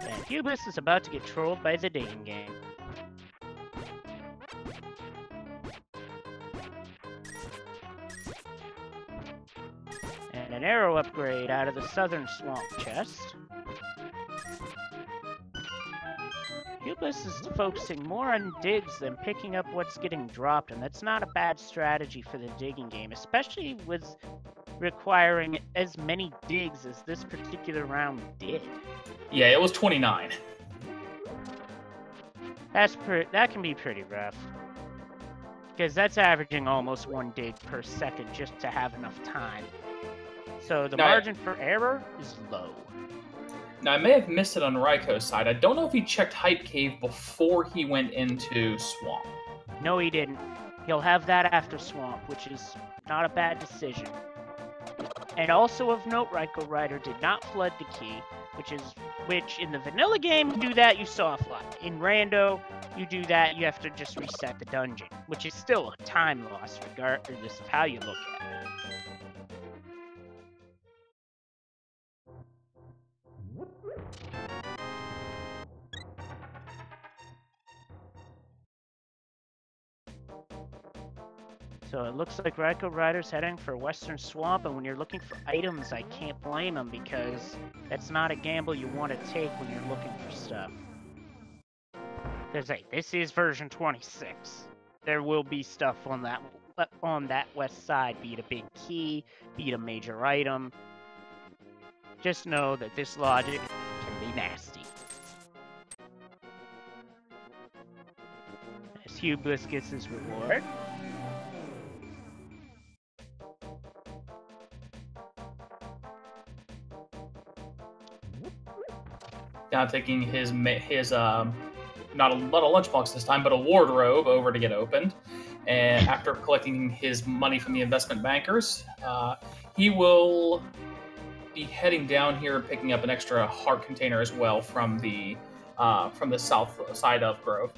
And imhughbliss is about to get trolled by the digging game. And an arrow upgrade out of the southern swamp chest. imhughbliss is focusing more on digs than picking up what's getting dropped, and that's not a bad strategy for the digging game, especially with requiring as many digs as this particular round did. Yeah, it was 29. That can be pretty rough. Because that's averaging almost 1 dig per second just to have enough time. So the margin for error is low. Now, I may have missed it on Raikou's side. I don't know if he checked Hype Cave before he went into Swamp. No, he didn't. He'll have that after Swamp, which is not a bad decision. And also of note, RaikouRider did not flood the key, which in the vanilla game, you do that, you soft lock. In Rando, you do that, you have to just reset the dungeon, which is still a time loss regardless of how you look at it. So it looks like RaikouRider's heading for Western Swamp, and when you're looking for items, I can't blame him because that's not a gamble you want to take when you're looking for stuff. This is version 26. There will be stuff on that west side, be it a big key, be it a major item. Just know that this logic can be nasty. As imhughbliss gets his reward. Now taking his not a lunchbox this time, but a wardrobe over to get opened. And after collecting his money from the investment bankers, he will be heading down here and picking up an extra heart container as well from the south side of Grove.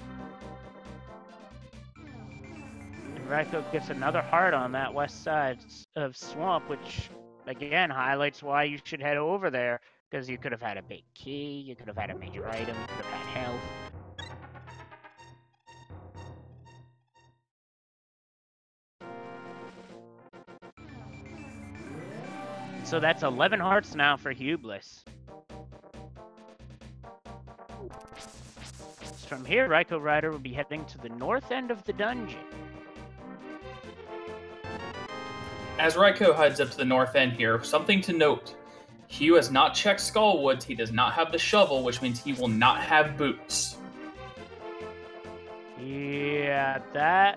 And Raikou gets another heart on that west side of Swamp, which again highlights why you should head over there. Because you could have had a big key, you could have had a major item, you could have had health. So that's 11 hearts now for imhughbliss. From here, RaikouRider will be heading to the north end of the dungeon. As Raikou heads up to the north end here, something to note. Hugh has not checked Skullwoods. He does not have the shovel, which means he will not have boots. Yeah, that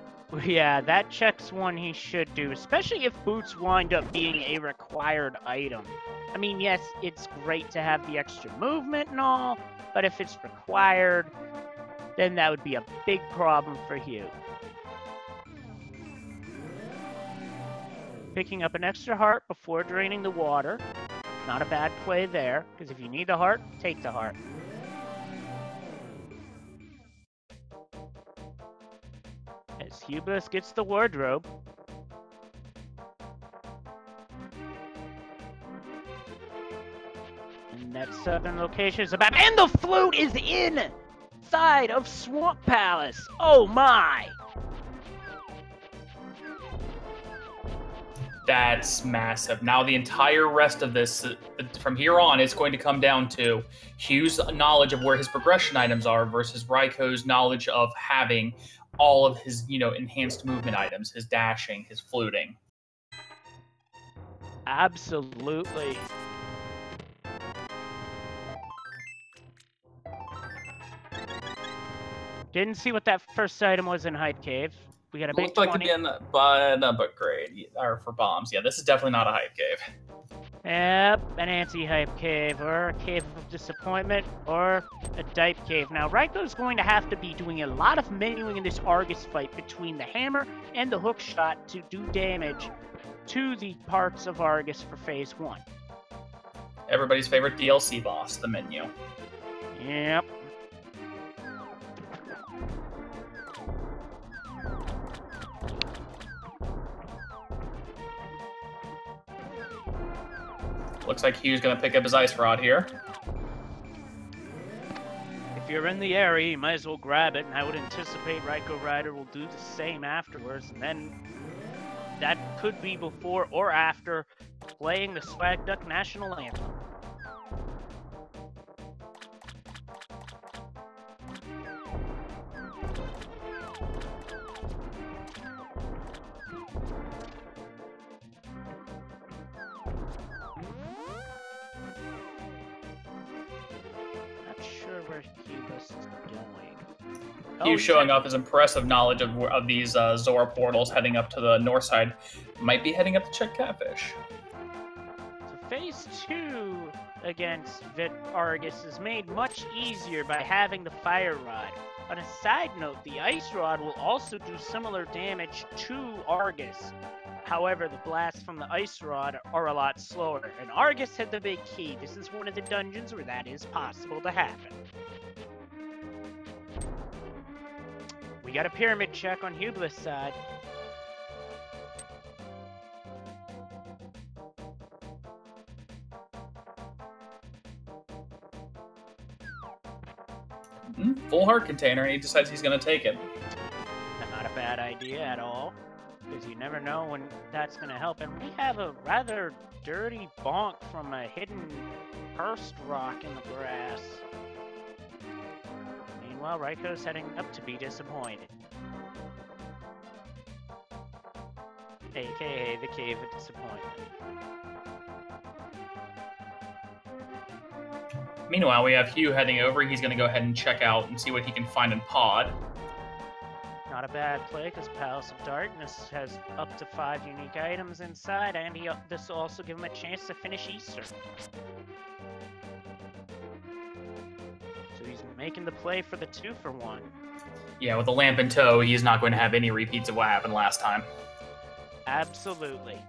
checks one he should do, especially if boots wind up being a required item. I mean, yes, it's great to have the extra movement and all, but if it's required, then that would be a big problem for Hugh. Picking up an extra heart before draining the water. Not a bad play there, because if you need the heart, take the heart. As imhughbliss gets the wardrobe. And that southern location is about... And the flute is inside of Swamp Palace! Oh my! That's massive. Now the entire rest of this, from here on, is going to come down to Hugh's knowledge of where his progression items are versus Raikou's knowledge of having all of his, enhanced movement items, his dashing, his fluting. Absolutely. Didn't see what that first item was in Hype Cave. We got a big 20. Looked like to be in an upgrade, or for bombs. Yeah, this is definitely not a Hype Cave. Yep, an anti-hype cave, or a cave of disappointment, or a dipe cave. Now, Raikou's going to have to be doing a lot of menuing in this Argus fight between the hammer and the hook shot to do damage to the parts of Argus for Phase 1. Everybody's favorite DLC boss, the menu. Yep. Looks like Hugh's going to pick up his ice rod here. If you're in the area, you might as well grab it, and I would anticipate RaikouRider will do the same afterwards, and then that could be before or after playing the Swag Duck National Anthem. Hugh's showing off his impressive knowledge of these Zora portals heading up to the north side. Might be heading up to check Catfish. So Phase 2 against Argus is made much easier by having the Fire Rod. On a side note, the Ice Rod will also do similar damage to Argus. However, the blasts from the Ice Rod are a lot slower, and Argus had the big key. This is one of the dungeons where that is possible to happen. We got a pyramid check on imhughbliss' side. Full heart container, and he decides he's going to take it. Not a bad idea at all, because you never know when that's going to help. And we have a rather dirty bonk from a hidden cursed rock in the grass. Meanwhile, Raikou's heading up to be disappointed. AKA the Cave of Disappointment. Meanwhile, we have Hugh heading over. He's going to go ahead and check out and see what he can find in Pod. Not a bad play, because Palace of Darkness has up to 5 unique items inside, and this will also give him a chance to finish Easter. So he's making the play for the 2-for-1. Yeah, with the lamp in tow, he's not going to have any repeats of what happened last time. Absolutely.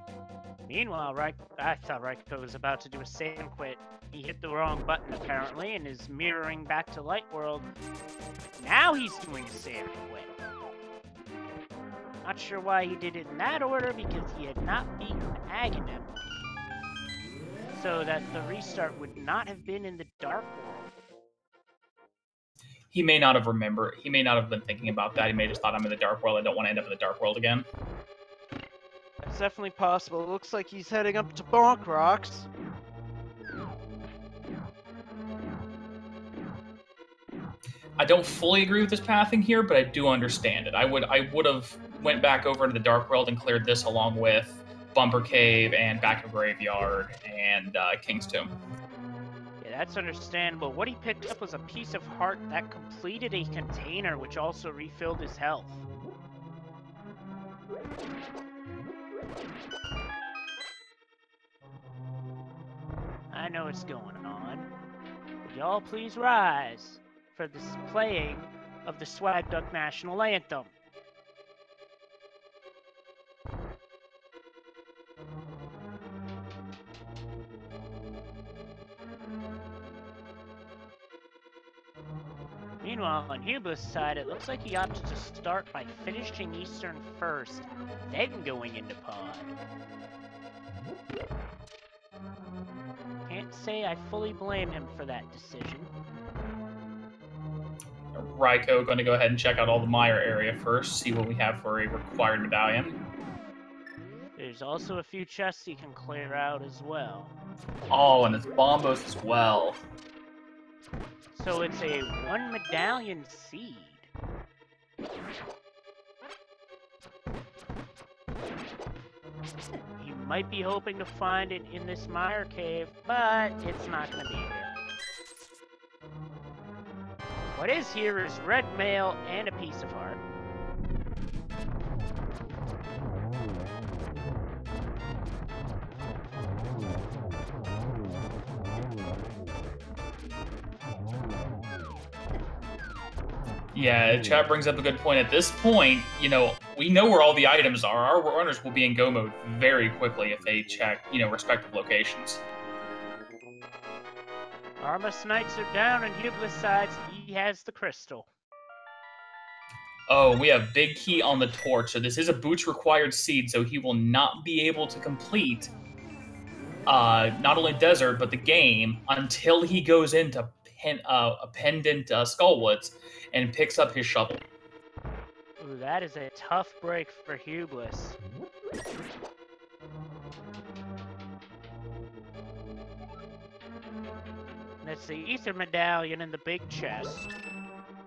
Meanwhile, I thought Raikou was about to do a save and quit. He hit the wrong button, apparently, and is mirroring back to Light World. Now he's doing a save and quit. Not sure why he did it in that order, because he had not beaten Aghanim. So that the restart would not have been in the Dark World. He may not have remembered. He may not have been thinking about that. He may have just thought, I'm in the Dark World. I don't want to end up in the Dark World again. That's definitely possible. It looks like he's heading up to Bonk Rocks. I don't fully agree with this pathing here, but I do understand it. I would have went back over to the Dark World and cleared this along with Bumper Cave and Back of Graveyard and King's Tomb. Yeah, that's understandable. What he picked up was a piece of heart that completed a container, which also refilled his health. I know what's going on. Would y'all please rise for this playing of the Swag Duck National Anthem? Meanwhile, on imhughbliss' side, it looks like he opted to start by finishing Eastern first, then going into Pod. Can't say I fully blame him for that decision. Raikou going to go ahead and check out all the Mire area first, see what we have for a required medallion. There's also a few chests you can clear out as well. Oh, and it's bombos as well. So it's a 1 medallion seed. You might be hoping to find it in this mire cave, but it's not going to be here. What is here is red mail and a piece of heart. Yeah, chat brings up a good point. At this point, you know, we know where all the items are. Our runners will be in go mode very quickly if they check, you know, respective locations. Armus Knights are down on Hubliss sides. He has the crystal. Oh, we have Big Key on the torch. So this is a boots required seed, so he will not be able to complete not only Desert, but the game until he goes into a pendant Skullwoods and picks up his shovel. Ooh, that is a tough break for Hubliss. That's the Ether Medallion in the big chest.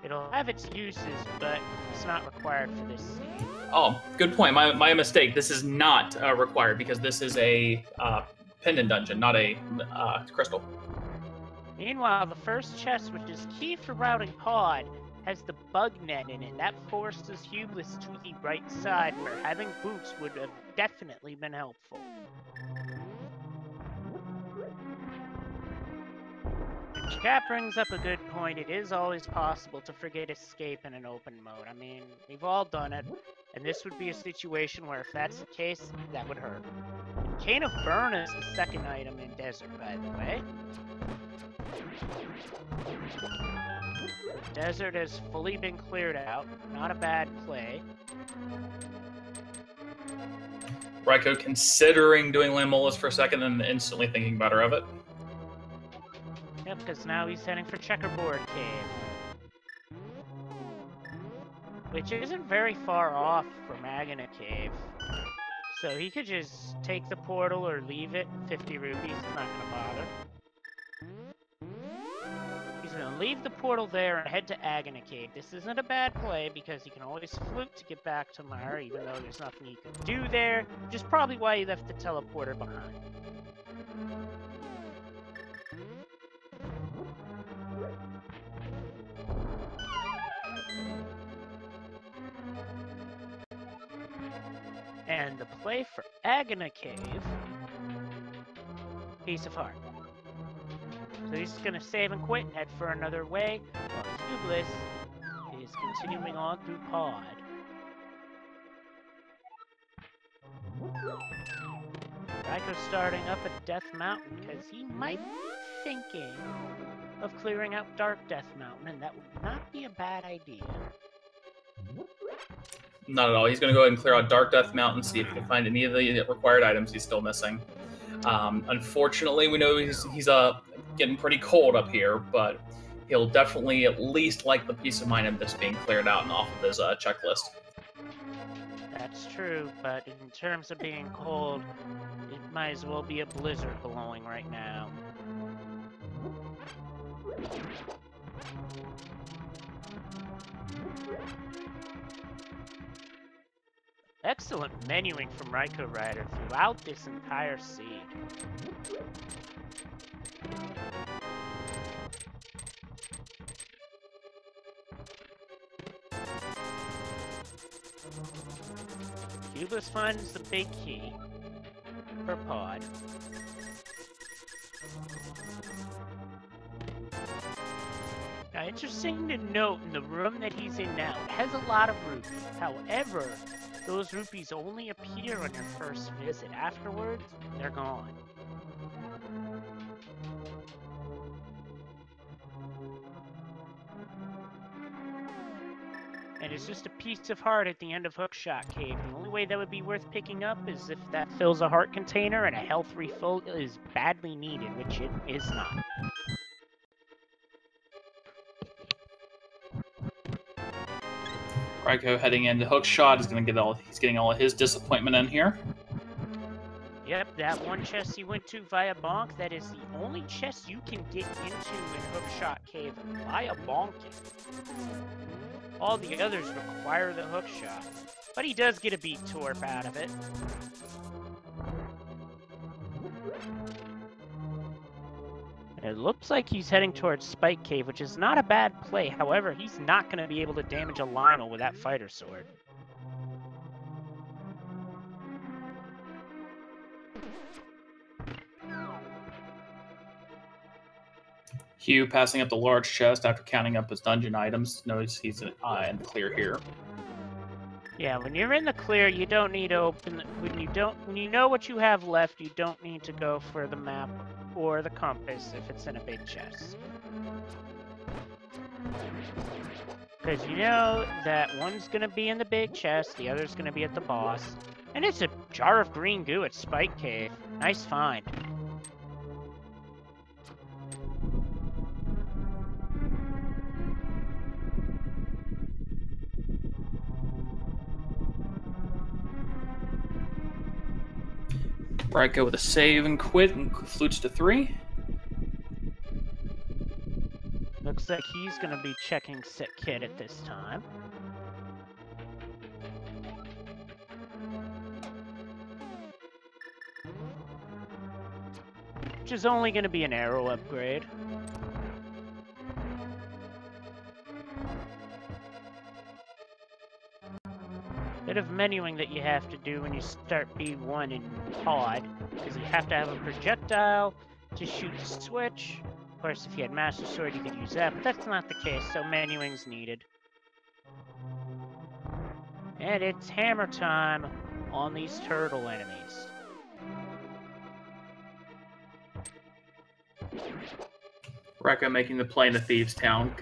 It'll have its uses, but it's not required for this seed. Oh, good point. My mistake. This is not required because this is a pendant dungeon, not a crystal. Meanwhile, the first chest, which is key for routing pod, has the bug net in it. That forces Hubliss to the right side, where having boots would have definitely been helpful. Chat brings up a good point. It is always possible to forget escape in an open mode. I mean, we've all done it, and this would be a situation where if that's the case, that would hurt. And Cane of Burn is the second item in Desert, by the way. Desert has fully been cleared out. Not a bad play. Raikou considering doing Lamolus for a second and instantly thinking better of it. Yep, because now he's heading for Checkerboard Cave. Which isn't very far off from Agony Cave. So he could just take the portal or leave it. 50 rupees, it's not going to bother. He's going to leave the portal there and head to Agony Cave. This isn't a bad play because he can always fluke to get back to Mire, even though there's nothing he can do there. Which is probably why he left the teleporter behind. And the play for Agony Cave, Piece of Heart. So he's just gonna save and quit and head for another way, while Hubliss is continuing on through Pod. Raikou's starting up at Death Mountain because he might be thinking of clearing out Dark Death Mountain, and that would not be a bad idea. Not at all. He's going to go ahead and clear out Dark Death Mountain, see if he can find any of the required items he's still missing. Unfortunately, we know he's getting pretty cold up here, but he'll definitely at least like the peace of mind of this being cleared out and off of his checklist. That's true, but in terms of being cold, it might as well be a blizzard blowing right now. Excellent menuing from RaikouRider throughout this entire seed. Hubliss finds the big key for Pod. Now, interesting to note, in the room that he's in now, it has a lot of rupees. However, those rupees only appear on your first visit. Afterwards, they're gone. And it's just a piece of heart at the end of Hookshot Cave. The only way that would be worth picking up is if that fills a heart container and a health refill is badly needed, which it is not. Raikou heading into Hookshot is going to get he's getting all of his disappointment in here. Yep, that one chest you went to via bonk, that is the only chest you can get into in Hookshot Cave via bonking. All the others require the hookshot, but he does get a beat torp out of it. It looks like he's heading towards Spike Cave, which is not a bad play. However, he's not going to be able to damage a Lionel with that fighter sword. Hugh passing up the large chest after counting up his dungeon items. Notice he's in the clear here. Yeah, when you're in the clear, you don't need to open. When you know what you have left, you don't need to go for the map or the compass if it's in a big chest. Because you know that one's gonna be in the big chest, the other's gonna be at the boss, and it's a jar of green goo at Spike Cave. Nice find. Raikou with a save and quit and flutes to 3. Looks like he's gonna be checking Sick Kid at this time. Which is only gonna be an arrow upgrade. Bit of menuing that you have to do when you start B1 in Pod, because you have to have a projectile to shoot the switch. Of course, if you had Master Sword, you could use that, but that's not the case, so menuing's needed. And it's hammer time on these turtle enemies. Raikou making the play in the Thieves' Town.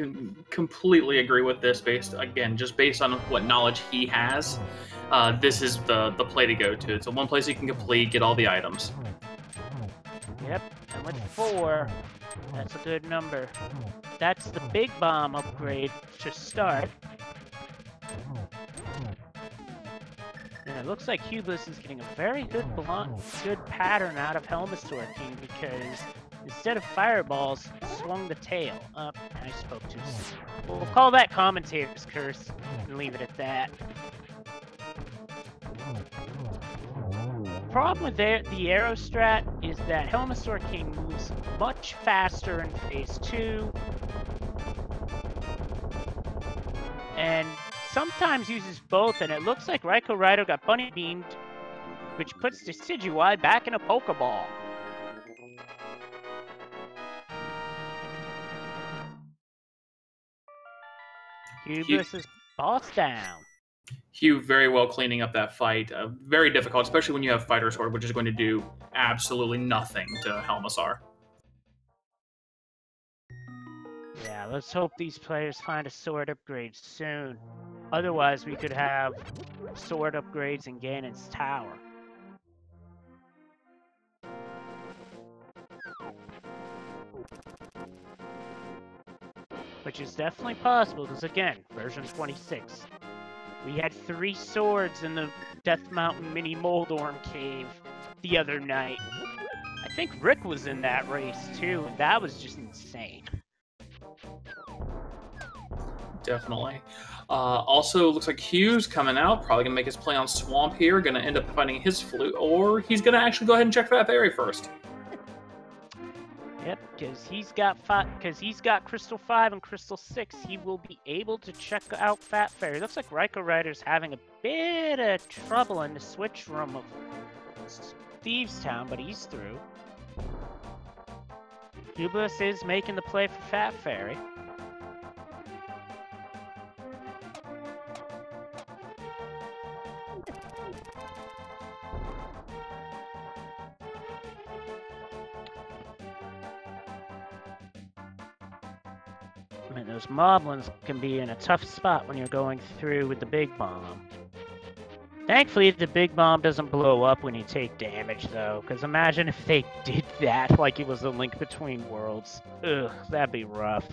Completely agree with this, based on what knowledge he has. This is the play to go to. It's the one place you can complete, get all the items. Yep, and with 4, that's a good number. That's the big bomb upgrade to start. And it looks like imhughbliss is getting a very good pattern out of Helmasaur King, because instead of fireballs, swung the tail. I spoke too soon. We'll call that commentator's curse and leave it at that. Problem with the arrow strat is that Helmasaur King moves much faster in phase 2, and sometimes uses both, and it looks like RaikouRider got bunny beamed, which puts Decidueye back in a Pokeball. imhughbliss is boss down. Hugh very well cleaning up that fight. Very difficult, especially when you have Fighter Sword, which is going to do absolutely nothing to Helmasaur. Yeah, let's hope these players find a sword upgrade soon. Otherwise, we could have sword upgrades in Ganon's tower. Which is definitely possible, because again, version 26. We had 3 swords in the Death Mountain Mini Moldorm Cave the other night. I think Rick was in that race too, and that was just insane. Definitely. Also, looks like Hugh's coming out. Probably going to make his play on Swamp here. Going to end up finding his flute, or he's going to actually go ahead and check Fat Fairy first. Yep, because he's got Crystal 5 and Crystal 6, he will be able to check out Fat Fairy. Looks like RaikouRider's having a bit of trouble in the switch room of Thieves' Town, but he's through. imhughbliss is making the play for Fat Fairy. I mean, those moblins can be in a tough spot when you're going through with the big bomb. Thankfully, the big bomb doesn't blow up when you take damage, though, because imagine if they did that like it was a Link Between Worlds. Ugh, that'd be rough.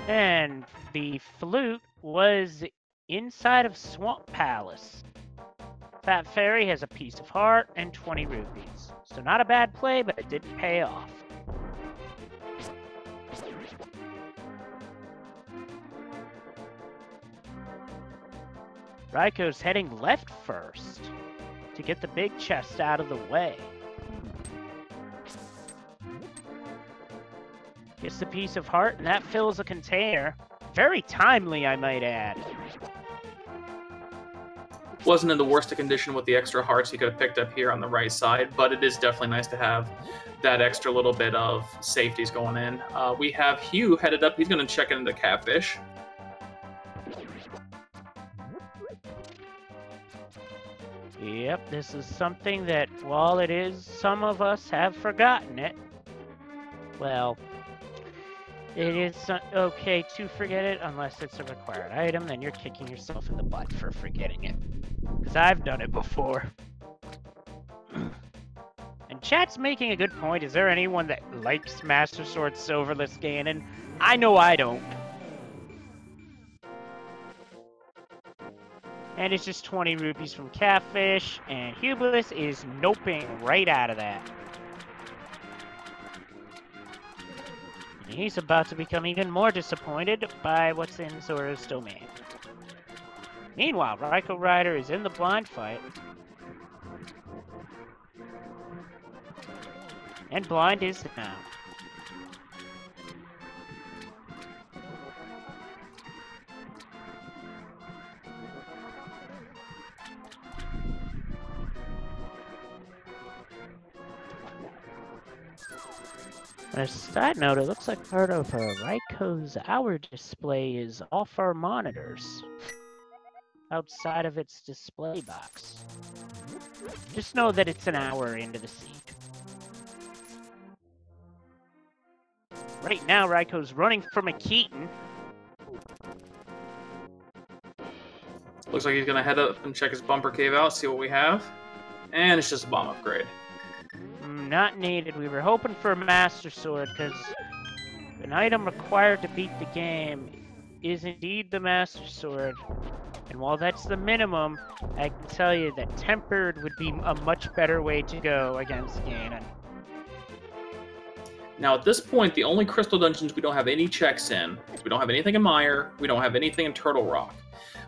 And the flute was inside of Swamp Palace. Fat Fairy has a piece of heart and 20 rupees. So not a bad play, but it didn't pay off. Raikou's heading left first to get the big chest out of the way. Gets the piece of heart, and that fills a container. Very timely, I might add. Wasn't in the worst of condition with the extra hearts he could have picked up here on the right side, but it is definitely nice to have that extra little bit of safeties going in. We have Hugh headed up. He's going to check into Catfish. Yep, this is something that, while it is, some of us have forgotten it. Well, it is okay to forget it unless it's a required item, then you're kicking yourself in the butt for forgetting it. Because I've done it before. And chat's making a good point. Is there anyone that likes Master Sword Silverless Ganon? I know I don't. And it's just 20 rupees from Catfish, and Hubliss is noping right out of that. And he's about to become even more disappointed by what's in Zora's domain. Meanwhile, RaikouRider is in the blind fight. And blind is now. On a side note, it looks like part of Raikou's hour display is off our monitors. Outside of its display box. Just know that it's an hour into the siege. Right now, Raikou's running from a Keaton. Looks like he's going to head up and check his bumper cave out, see what we have. And it's just a bomb upgrade. Not needed. We were hoping for a Master Sword, because an item required to beat the game is indeed the Master Sword. And while that's the minimum, I can tell you that Tempered would be a much better way to go against Ganon. Now at this point, the only crystal dungeons we don't have any checks in. We don't have anything in Mire, we don't have anything in Turtle Rock.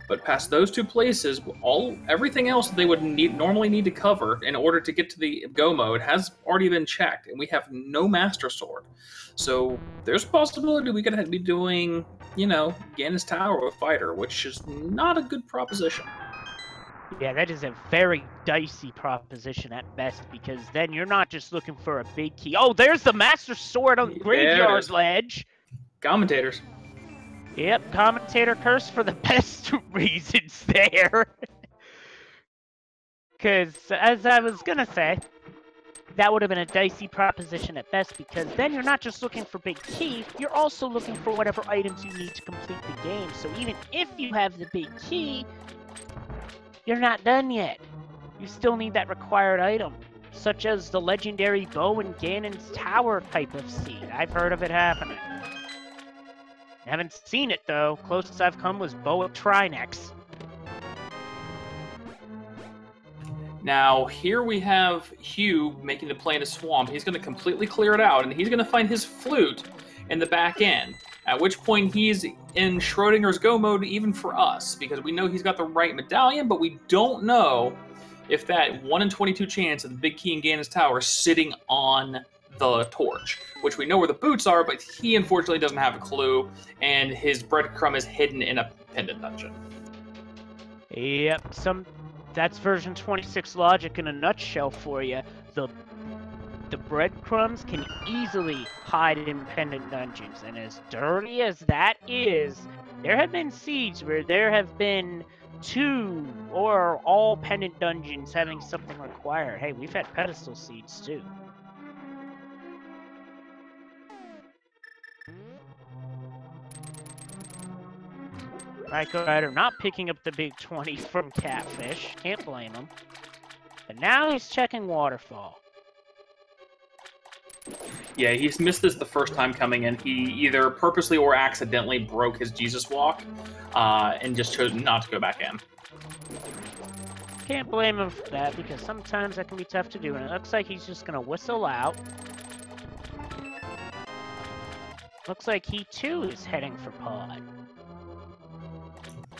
But past those two places, everything else that they would normally need to cover in order to get to the go mode has already been checked, and we have no Master Sword. So there's a possibility we could be doing, you know, Ganon's Tower with Fighter, which is not a good proposition. Yeah, that is a very dicey proposition at best, because then you're not just looking for a big key. Oh, there's the Master Sword on the Graveyard Ledge. Commentators. Yep, commentator curse for the best reasons there. Because, as I was gonna say, that would have been a dicey proposition at best, because then you're not just looking for big key, you're also looking for whatever items you need to complete the game. So even if you have the big key, you're not done yet. You still need that required item, such as the legendary bow in Ganon's Tower type of seed. I've heard of it happening. I haven't seen it though. Closest I've come was Boa Trinex. Now, here we have Hugh making the play in a swamp. He's going to completely clear it out, and he's going to find his flute in the back end. At which point he's in Schrodinger's go mode even for us, because we know he's got the right medallion, but we don't know if that 1 in 22 chance of the big key in Ganon's Tower is sitting on the torch, which we know where the boots are, but he unfortunately doesn't have a clue, and his breadcrumb is hidden in a pendant dungeon. Yep, that's version 26 logic in a nutshell for you. The breadcrumbs can easily hide in pendant dungeons, and as dirty as that is, there have been seeds where there have been 2 or all pendant dungeons having something required. Hey, we've had pedestal seeds too. RaikouRider not picking up the big 20 from Catfish. Can't blame him. But now he's checking Waterfall. Yeah, he's missed this the first time coming in. He either purposely or accidentally broke his Jesus walk and just chose not to go back in. Can't blame him for that, because sometimes that can be tough to do, and it looks like he's just going to whistle out. Looks like he, too, is heading for pod.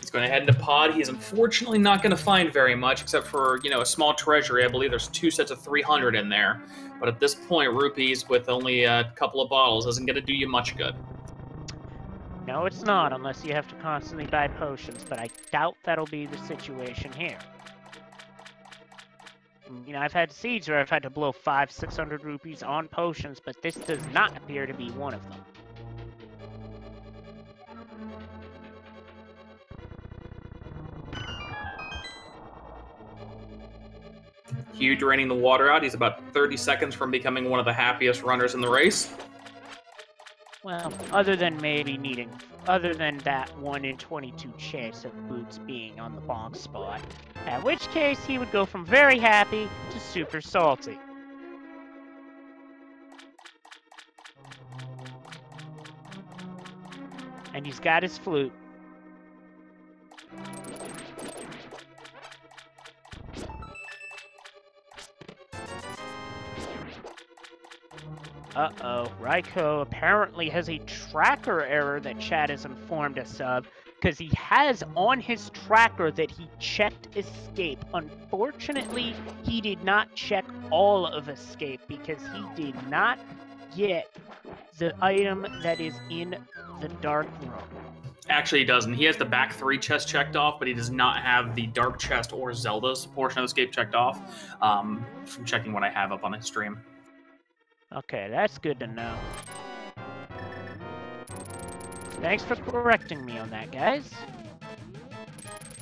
He's going to head into pod. He's unfortunately not going to find very much, except for, a small treasury. I believe there's 2 sets of 300 in there. But at this point, rupees with only a couple of bottles isn't going to do you much good. No, it's not, unless you have to constantly buy potions, but I doubt that'll be the situation here. I've had seeds where I've had to blow 500-600 rupees on potions, but this does not appear to be one of them. Hugh draining the water out. He's about 30 seconds from becoming one of the happiest runners in the race. Well, other than that 1 in 22 chance of Boots being on the bonk spot, at which case he would go from very happy to super salty. And he's got his flute. Uh-oh, Raikou apparently has a tracker error that Chad has informed us of, because he has on his tracker that he checked escape. Unfortunately, he did not check all of escape, because he did not get the item that is in the dark room. Actually, he doesn't. He has the back 3 chests checked off, but he does not have the dark chest or Zelda's portion of escape checked off, from checking what I have up on his stream. Okay, that's good to know. Thanks for correcting me on that, guys.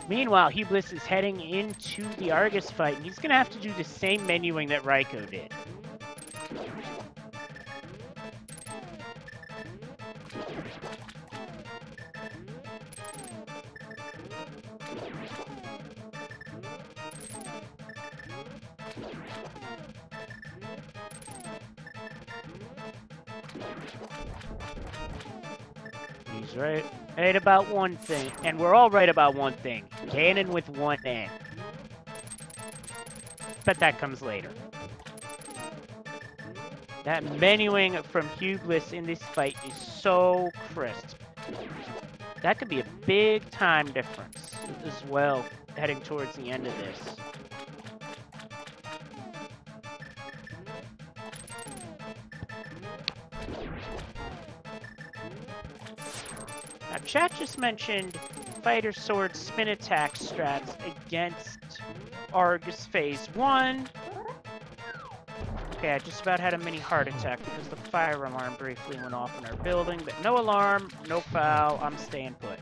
Meanwhile, imhughbliss is heading into the Argus fight, and he's going to have to do the same menuing that Raikou did. He's right about one thing, and we're all right about one thing. Cannon with one N. But that comes later. That menuing from imhughbliss in this fight is so crisp. That could be a big time difference as well, heading towards the end of this. Now, chat just mentioned Fighter Sword spin attack strats against Argus Phase 1. Okay, I just about had a mini heart attack because the fire alarm briefly went off in our building, but no alarm, no foul, I'm staying put.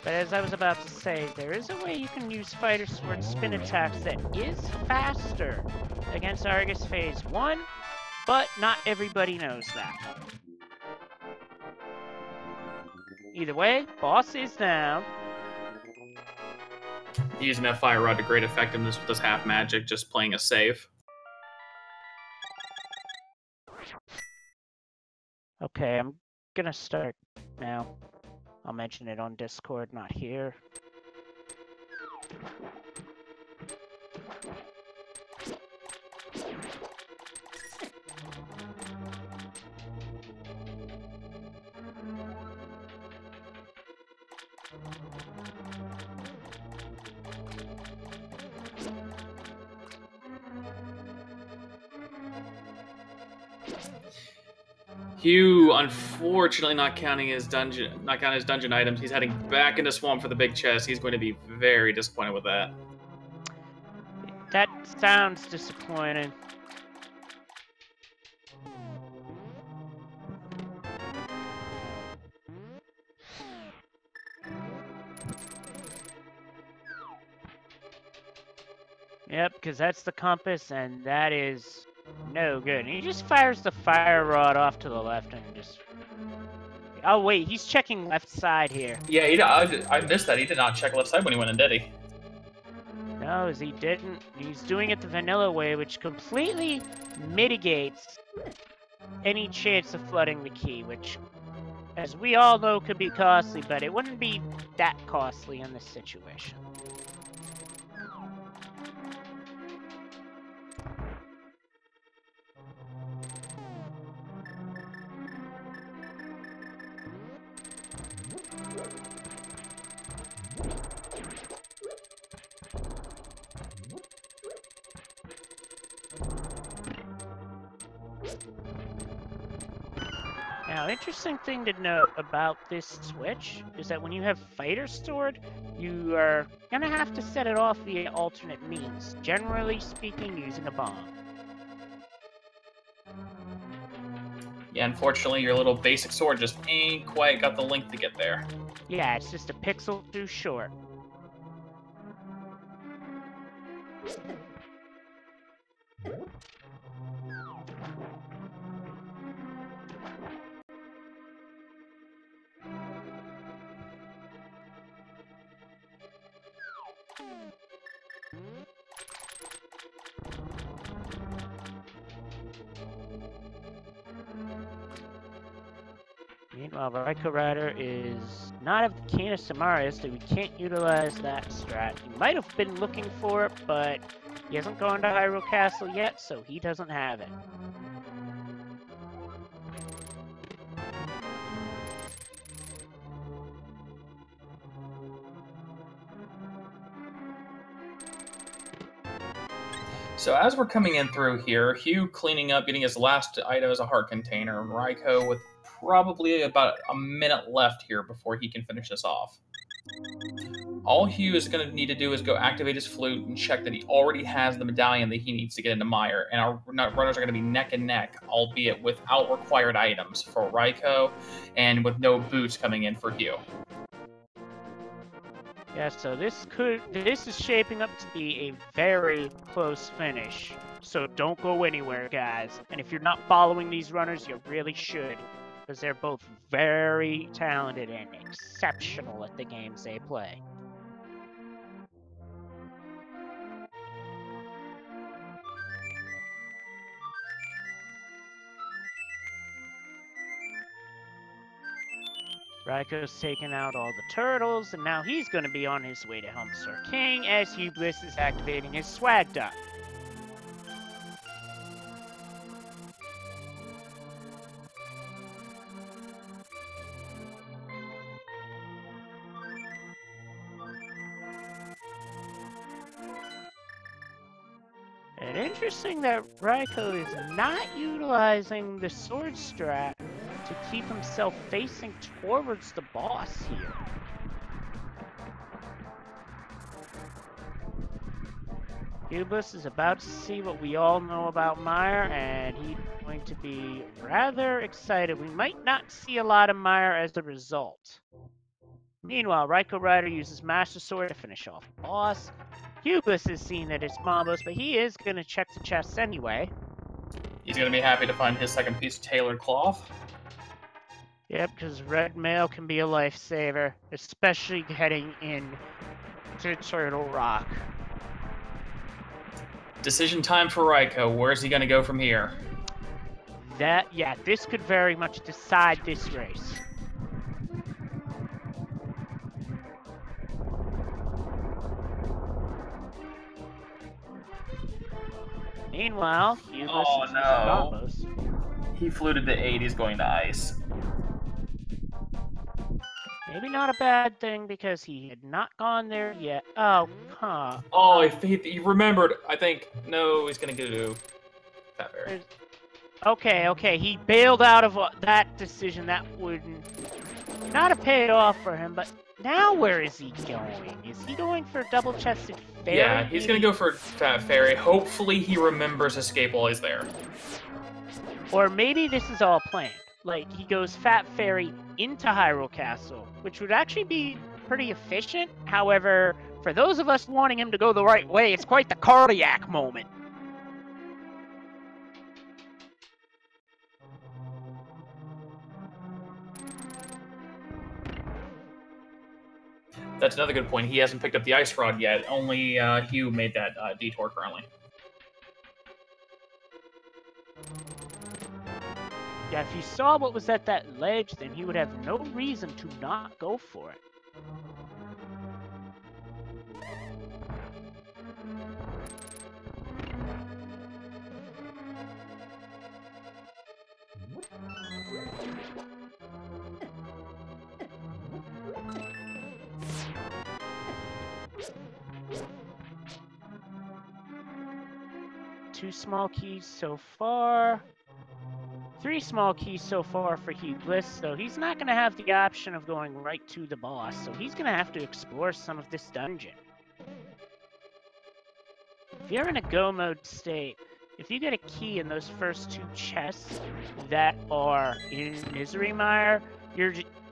But as I was about to say, there is a way you can use Fighter Sword spin attacks that is faster against Argus Phase 1, but not everybody knows that. Either way, boss is down. Using that fire rod to great effectiveness with this half magic, just playing a save. Okay, I'm gonna start now. I'll mention it on Discord, not here. Hugh, unfortunately, not counting his dungeon items. He's heading back into Swamp for the big chest. He's going to be very disappointed with that. That sounds disappointing. Yep, because that's the compass, and that is no good. And he just fires the fire rod off to the left and just... Oh, wait, he's checking left side here. Yeah, I missed that. He did not check left side when he went in, did he? No, he didn't. He's doing it the vanilla way, which completely mitigates any chance of flooding the key, which, as we all know, could be costly, but it wouldn't be that costly in this situation. Now, interesting thing to note about this switch is that when you have fighters stored, you are gonna have to set it off via alternate means, generally speaking using a bomb. Yeah, unfortunately, your little basic sword just ain't quite got the length to get there. Yeah, it's just a pixel too short. Meanwhile, RaikouRider is not of the keenest Samara, so we can't utilize that strat. He might have been looking for it, but he hasn't gone to Hyrule Castle yet, so he doesn't have it. So as we're coming in through here, Hugh cleaning up, getting his last item as a heart container, and Raikou with probably about a minute left here before he can finish this off. All Hugh is going to need to do is go activate his flute and check that he already has the medallion that he needs to get into Mire, and our runners are going to be neck and neck, albeit without required items for Raikou and with no boots coming in for Hugh. Yeah, so this is shaping up to be a very close finish. So don't go anywhere, guys. And if you're not following these runners, you really should, because they're both very talented and exceptional at the games they play. Raikou's taken out all the turtles, and now he's going to be on his way to Helmsor King as imhughbliss is activating his swag duck. And interesting that Raikou is not utilizing the sword strat to keep himself facing towards the boss here. imhughbliss is about to see what we all know about Mire, and he's going to be rather excited. We might not see a lot of Mire as a result. Meanwhile, RaikouRider uses Master Sword to finish off the boss. imhughbliss is seeing that it's Mombos, but he is going to check the chests anyway. He's going to be happy to find his second piece of tailored cloth. Yep, because red mail can be a lifesaver, especially heading in to Turtle Rock. Decision time for Raikou. Where's he going to go from here? This could very much decide this race. Meanwhile, imhughbliss is combos. He fluted the 8. He's going to ice. Maybe not a bad thing because he had not gone there yet. Oh, huh. Oh, he remembered. I think. No, he's going to go to Fat Fairy. Okay. He bailed out of that decision. That would not have paid off for him, but now where is he going? Is he going for double-chested fairy? Yeah, he's going to go for Fat Fairy. Hopefully he remembers escape while he's there. Or maybe this is all planned. Like, he goes Fat Fairy into Hyrule Castle, which would actually be pretty efficient. However, for those of us wanting him to go the right way, it's quite the cardiac moment. That's another good point. He hasn't picked up the ice rod yet. Only Hugh made that detour currently. Yeah, if he saw what was at that ledge, then he would have no reason to not go for it. Two small keys so far. 3 small keys so far for imhughbliss, so he's not going to have the option of going right to the boss, so he's going to have to explore some of this dungeon. If you're in a go mode state, if you get a key in those first 2 chests that are in Misery Mire,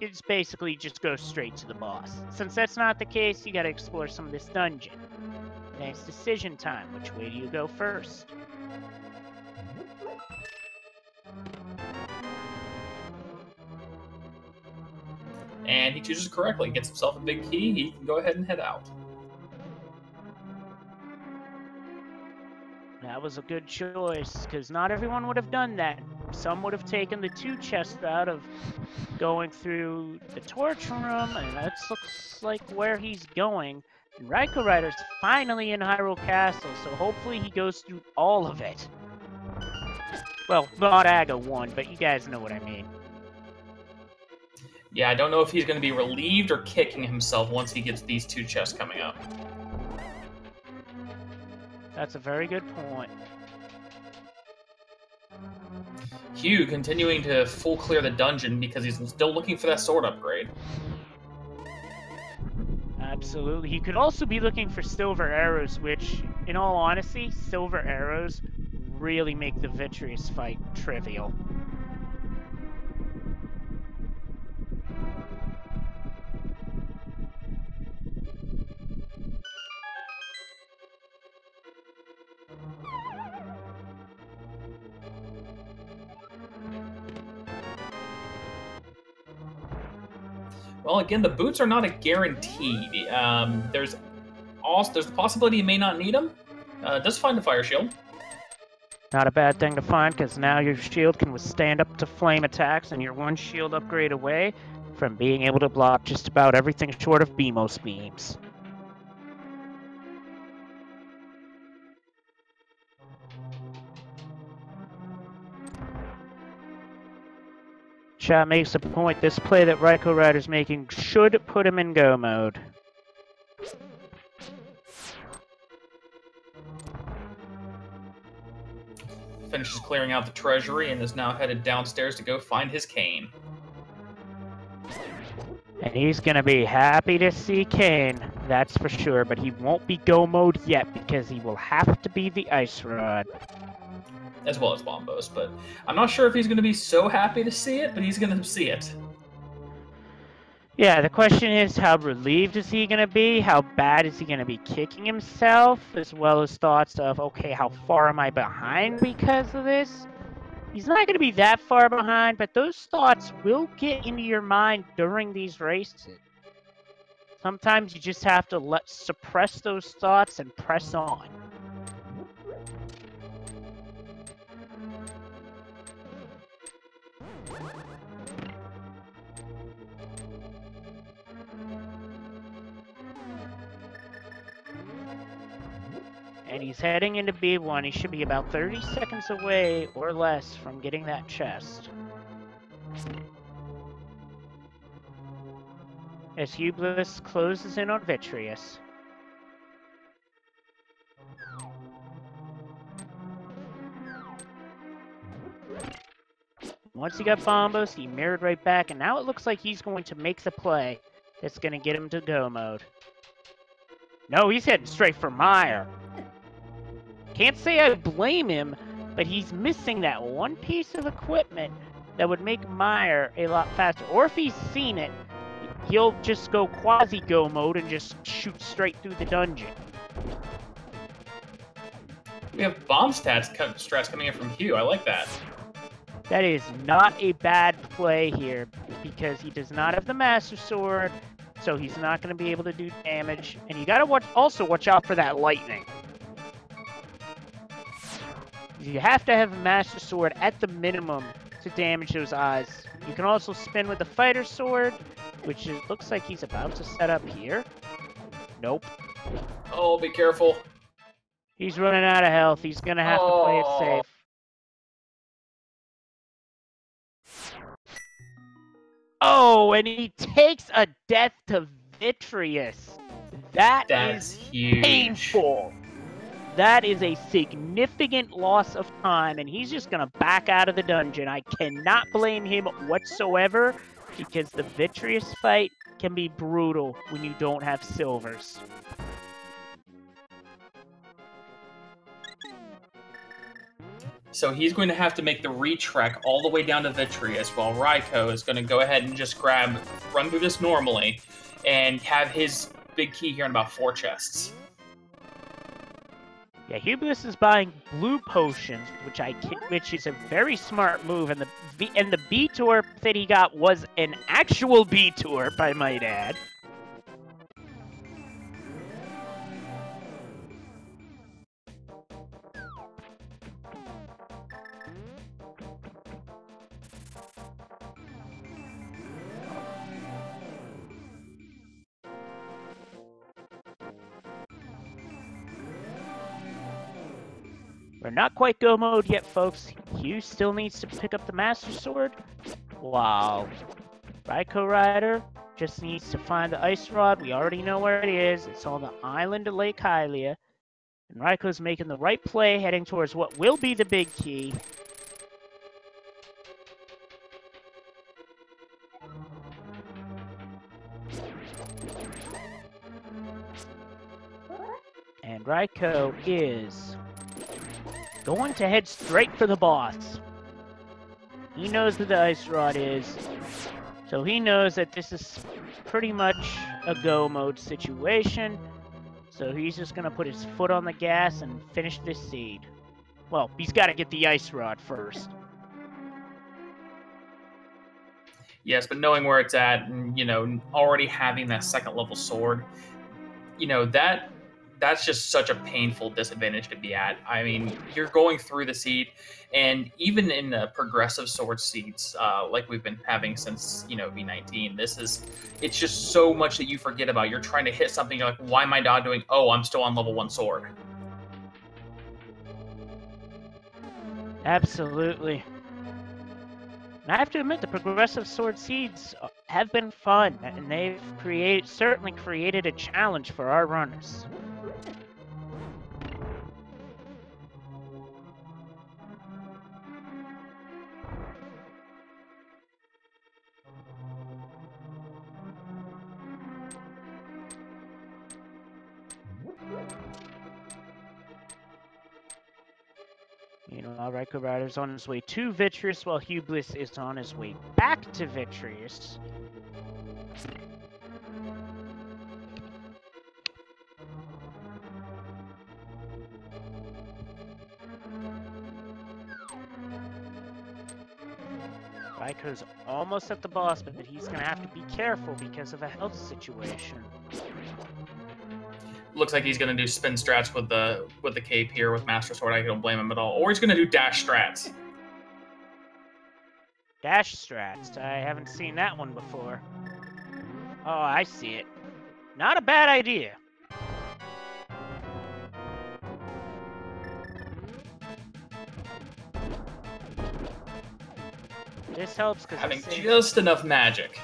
it's basically just go straight to the boss. Since that's not the case, you got to explore some of this dungeon. Then it's decision time. Which way do you go first? And he chooses correctly, gets himself a big key, he can go ahead and head out. That was a good choice, because not everyone would have done that. Some would have taken the 2 chest route of going through the torch room, and that looks like where he's going. And RaikouRider's finally in Hyrule Castle, so hopefully he goes through all of it. Well, not Aga 1, but you guys know what I mean. Yeah, I don't know if he's going to be relieved or kicking himself once he gets these 2 chests coming up. That's a very good point. Hugh continuing to full clear the dungeon because he's still looking for that sword upgrade. Absolutely. He could also be looking for silver arrows, which, in all honesty, silver arrows really make the Vitreous fight trivial. Well, again, the boots are not a guarantee. There's the possibility you may not need them. Just find a fire shield. Not a bad thing to find, because now your shield can withstand up to flame attacks, and you're 1 shield upgrade away from being able to block just about everything short of BMOS beams. Chat makes a point, this play that RaikouRider's making should put him in go mode. Finishes clearing out the treasury and is now headed downstairs to go find his cane. And he's gonna be happy to see Kane, that's for sure, but he won't be go mode yet because he will have to be the ice rod. As well as Bombos, but I'm not sure if he's going to be so happy to see it, but he's going to see it. Yeah, the question is, how relieved is he going to be? How bad is he going to be kicking himself? As well as thoughts of, okay, how far am I behind because of this? He's not going to be that far behind, but those thoughts will get into your mind during these races. Sometimes you just have to suppress those thoughts and press on. And he's heading into B1. He should be about 30 seconds away or less from getting that chest. As imhughbliss closes in on Vitreous. Once he got Bombos, he mirrored right back, and now it looks like he's going to make the play that's going to get him to go mode. No, he's heading straight for Mire. Can't say I blame him, but he's missing that 1 piece of equipment that would make Mire a lot faster. Or if he's seen it, he'll just go quasi-go mode and just shoot straight through the dungeon. We have bomb strats coming in from Hugh. I like that. That is not a bad play here, because he does not have the Master Sword, so he's not going to be able to do damage. And you got to also watch out for that lightning. You have to have a Master Sword at the minimum to damage those eyes. You can also spin with the Fighter Sword, which looks like he's about to set up here. Nope. Oh, be careful. He's running out of health. He's going to have to play it safe. Oh, and he takes a death to Vitreous. That's huge. Painful. That is a significant loss of time, and he's just going to back out of the dungeon. I cannot blame him whatsoever, because the Vitreous fight can be brutal when you don't have silvers. So he's going to have to make the retrek all the way down to Vitreous, while Raikou is going to go ahead and just run through this normally, and have his big key here in about 4 chests. Yeah, Hubliss is buying blue potions, which is a very smart move, and the B-Torp that he got was an actual B-Torp, I might add. We're not quite go mode yet, folks. Hugh still needs to pick up the Master Sword, while RaikouRider just needs to find the Ice Rod. We already know where it is. It's on the island of Lake Hylia. And Raikou's making the right play, heading towards what will be the big key. And Raikou is going to head straight for the boss. He knows where the Ice Rod is, so he knows that this is pretty much a go mode situation. So he's just going to put his foot on the gas and finish this seed. Well, he's got to get the Ice Rod first. Yes, but knowing where it's at, and, you know, already having that 2nd level sword, you know, that's just such a painful disadvantage to be at. I mean, you're going through the seed, and even in the progressive sword seeds, like we've been having since, you know, V19, it's just so much that you forget about. You're trying to hit something, you're like, why am I not doing? Oh, I'm still on level 1 sword. Absolutely. And I have to admit, the progressive sword seeds have been fun, and they've certainly created a challenge for our runners. Meanwhile, RaikouRider's on his way to Vitreous, while Hubliss is on his way back to Vitreous. Raikou's almost at the boss, but he's going to have to be careful because of a health situation. Looks like he's going to do spin strats with the cape here with Master Sword. I don't blame him at all. Or he's going to do dash strats. Dash strats? I haven't seen that one before. Oh, I see it. Not a bad idea. This helps because having just enough magic.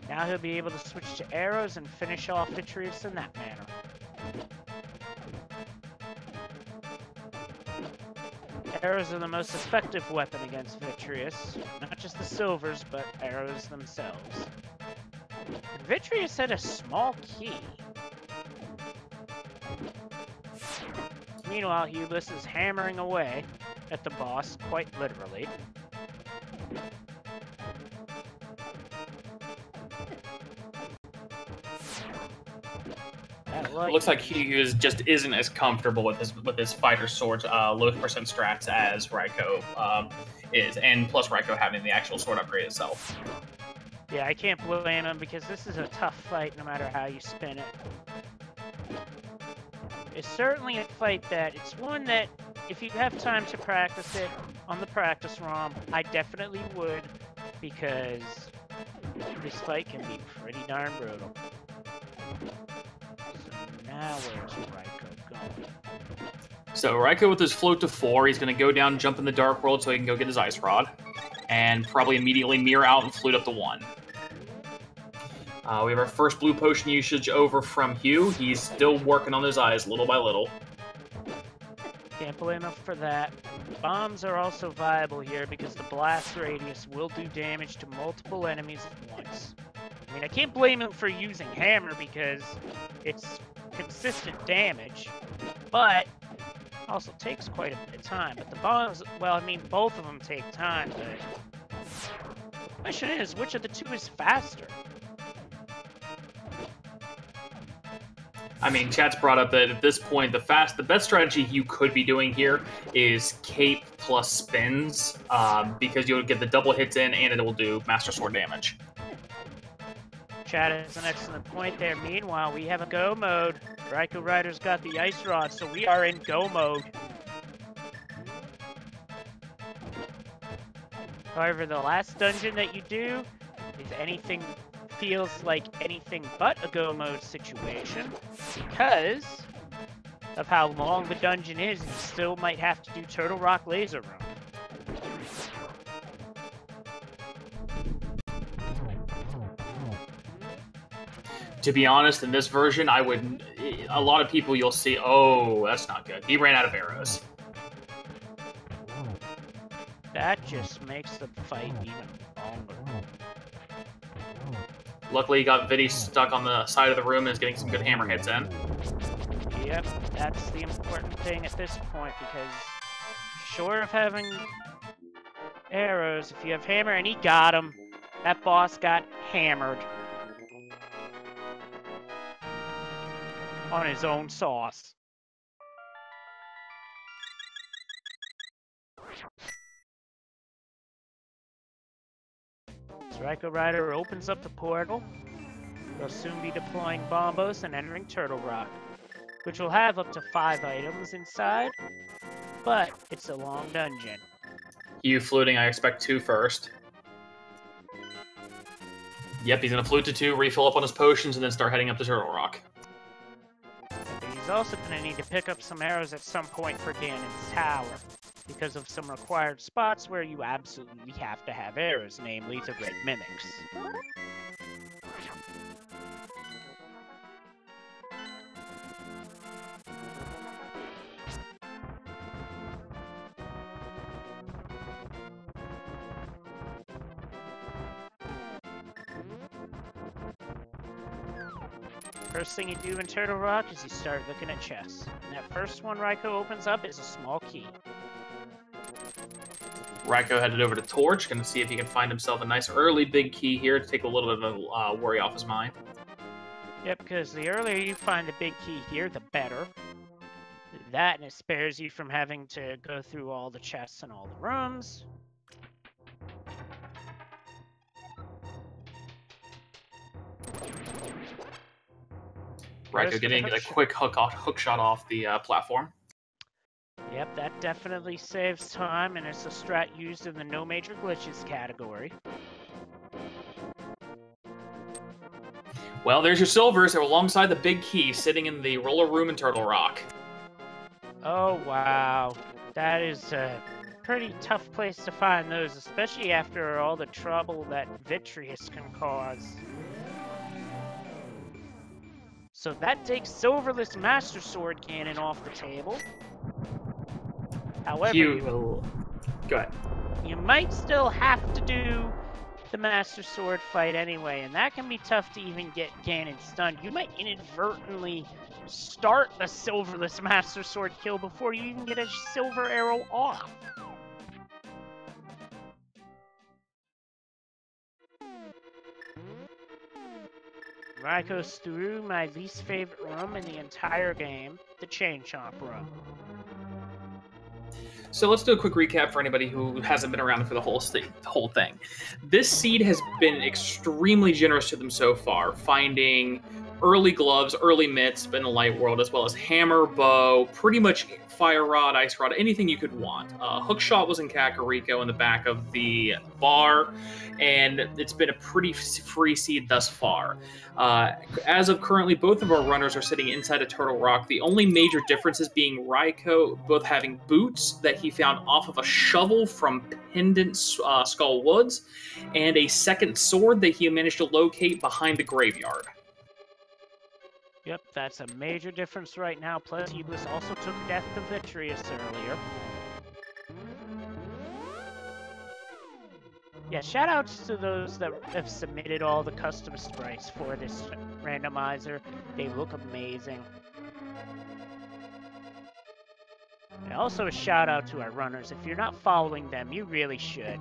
Now he'll be able to switch to arrows and finish off Vitreous in that manner. Arrows are the most effective weapon against Vitreous. Not just the silvers, but arrows themselves. Vitreous had a small key. Meanwhile, Hubliss is hammering away at the boss, quite literally. It looks like he just isn't as comfortable with his fighter sword's low percent strats as Raikou is, and plus Raikou having the actual sword upgrade itself. Yeah, I can't blame him because this is a tough fight no matter how you spin it. It's certainly a fight that, it's one that, if you have time to practice it on the practice ROM, I definitely would, because this fight can be pretty darn brutal. So now where's Raiko going? So Raiko with his float to 4, he's going to go down, jump in the Dark World so he can go get his Ice Rod, and probably immediately mirror out and float up to 1. We have our first blue potion usage over from Hugh. He's still working on his eyes little by little. Can't blame him for that. Bombs are also viable here because the blast radius will do damage to multiple enemies at once. I mean, I can't blame him for using hammer because it's consistent damage, but also takes quite a bit of time. But the bombs, well, I mean, both of them take time, but the question is, which of the two is faster? I mean, chat's brought up that at this point, the best strategy you could be doing here is cape plus spins, because you'll get the double hits in and it will do Master Sword damage. Chat has an excellent point there. Meanwhile, we have a go mode. RaikouRider's got the Ice Rod, so we are in go mode. However, the last dungeon that you do is anything feels like anything but a go mode situation because of how long the dungeon is, and you still might have to do Turtle Rock Laser Room. To be honest, in this version, I would. A lot of people you'll see, oh, that's not good. He ran out of arrows. That just makes the fight even longer. Luckily, he got Viddy stuck on the side of the room and is getting some good hammer hits in. Yep, that's the important thing at this point, because short of having arrows, if you have hammer, and he got him, that boss got hammered on his own sauce. So RaikouRider opens up the portal. They'll soon be deploying Bombos and entering Turtle Rock, which will have up to 5 items inside, but it's a long dungeon. You floating, I expect 2 first. Yep, he's gonna float to 2, refill up on his potions, and then start heading up to Turtle Rock. But he's also gonna need to pick up some arrows at some point for Ganon's Tower, because of some required spots where you absolutely have to have arrows, namely the red mimics. First thing you do in Turtle Rock is you start looking at chests. And that first one Raiko opens up is a small key. Raiko headed over to Torch, gonna see if he can find himself a nice early big key here to take a little bit of a worry off his mind. Yep, because the earlier you find the big key here, the better. That, and it spares you from having to go through all the chests and all the rooms. Raiko getting a quick hook shot off the platform. Yep, that definitely saves time, and it's a strat used in the no major glitches category. Well, there's your silvers alongside the big key sitting in the roller room in Turtle Rock. Oh, wow. That is a pretty tough place to find those, especially after all the trouble that Vitreous can cause. So that takes Silverless Master Sword Cannon off the table. However, Go ahead. You might still have to do the Master Sword fight anyway, and that can be tough to even get Ganon stunned. You might inadvertently start a Silverless Master Sword kill before you even get a silver arrow off. Raiko's through my least favorite room in the entire game, the Chain Chomp room. So let's do a quick recap for anybody who hasn't been around for the whole thing. This seed has been extremely generous to them so far, finding early gloves, early mitts in the light world, as well as hammer, bow, pretty much fire rod, ice rod, anything you could want. Hookshot was in Kakariko in the back of the bar, and it's been a pretty free seed thus far. As of currently, both of our runners are sitting inside a Turtle Rock. The only major differences being Raikou both having boots that he found off of a shovel from Pendant Skull Woods, and a second sword that he managed to locate behind the graveyard. Yep, that's a major difference right now. Plus, Ublis also took Death to Vitreous earlier. Yeah, shoutouts to those that have submitted all the custom sprites for this randomizer. They look amazing. And also a shout out to our runners. If you're not following them, you really should.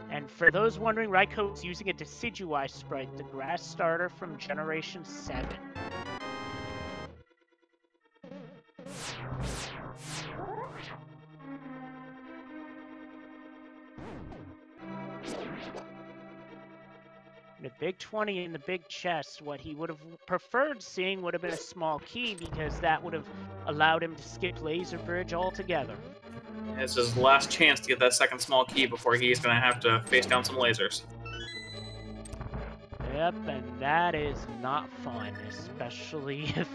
And for those wondering, Raikou is using a Decidueye sprite, the grass starter from Generation 7. The big 20 in the big chest, what he would have preferred seeing would have been a small key, because that would have allowed him to skip Laser Bridge altogether. It's his last chance to get that second small key before he's going to have to face down some lasers. Yep, and that is not fun, especially if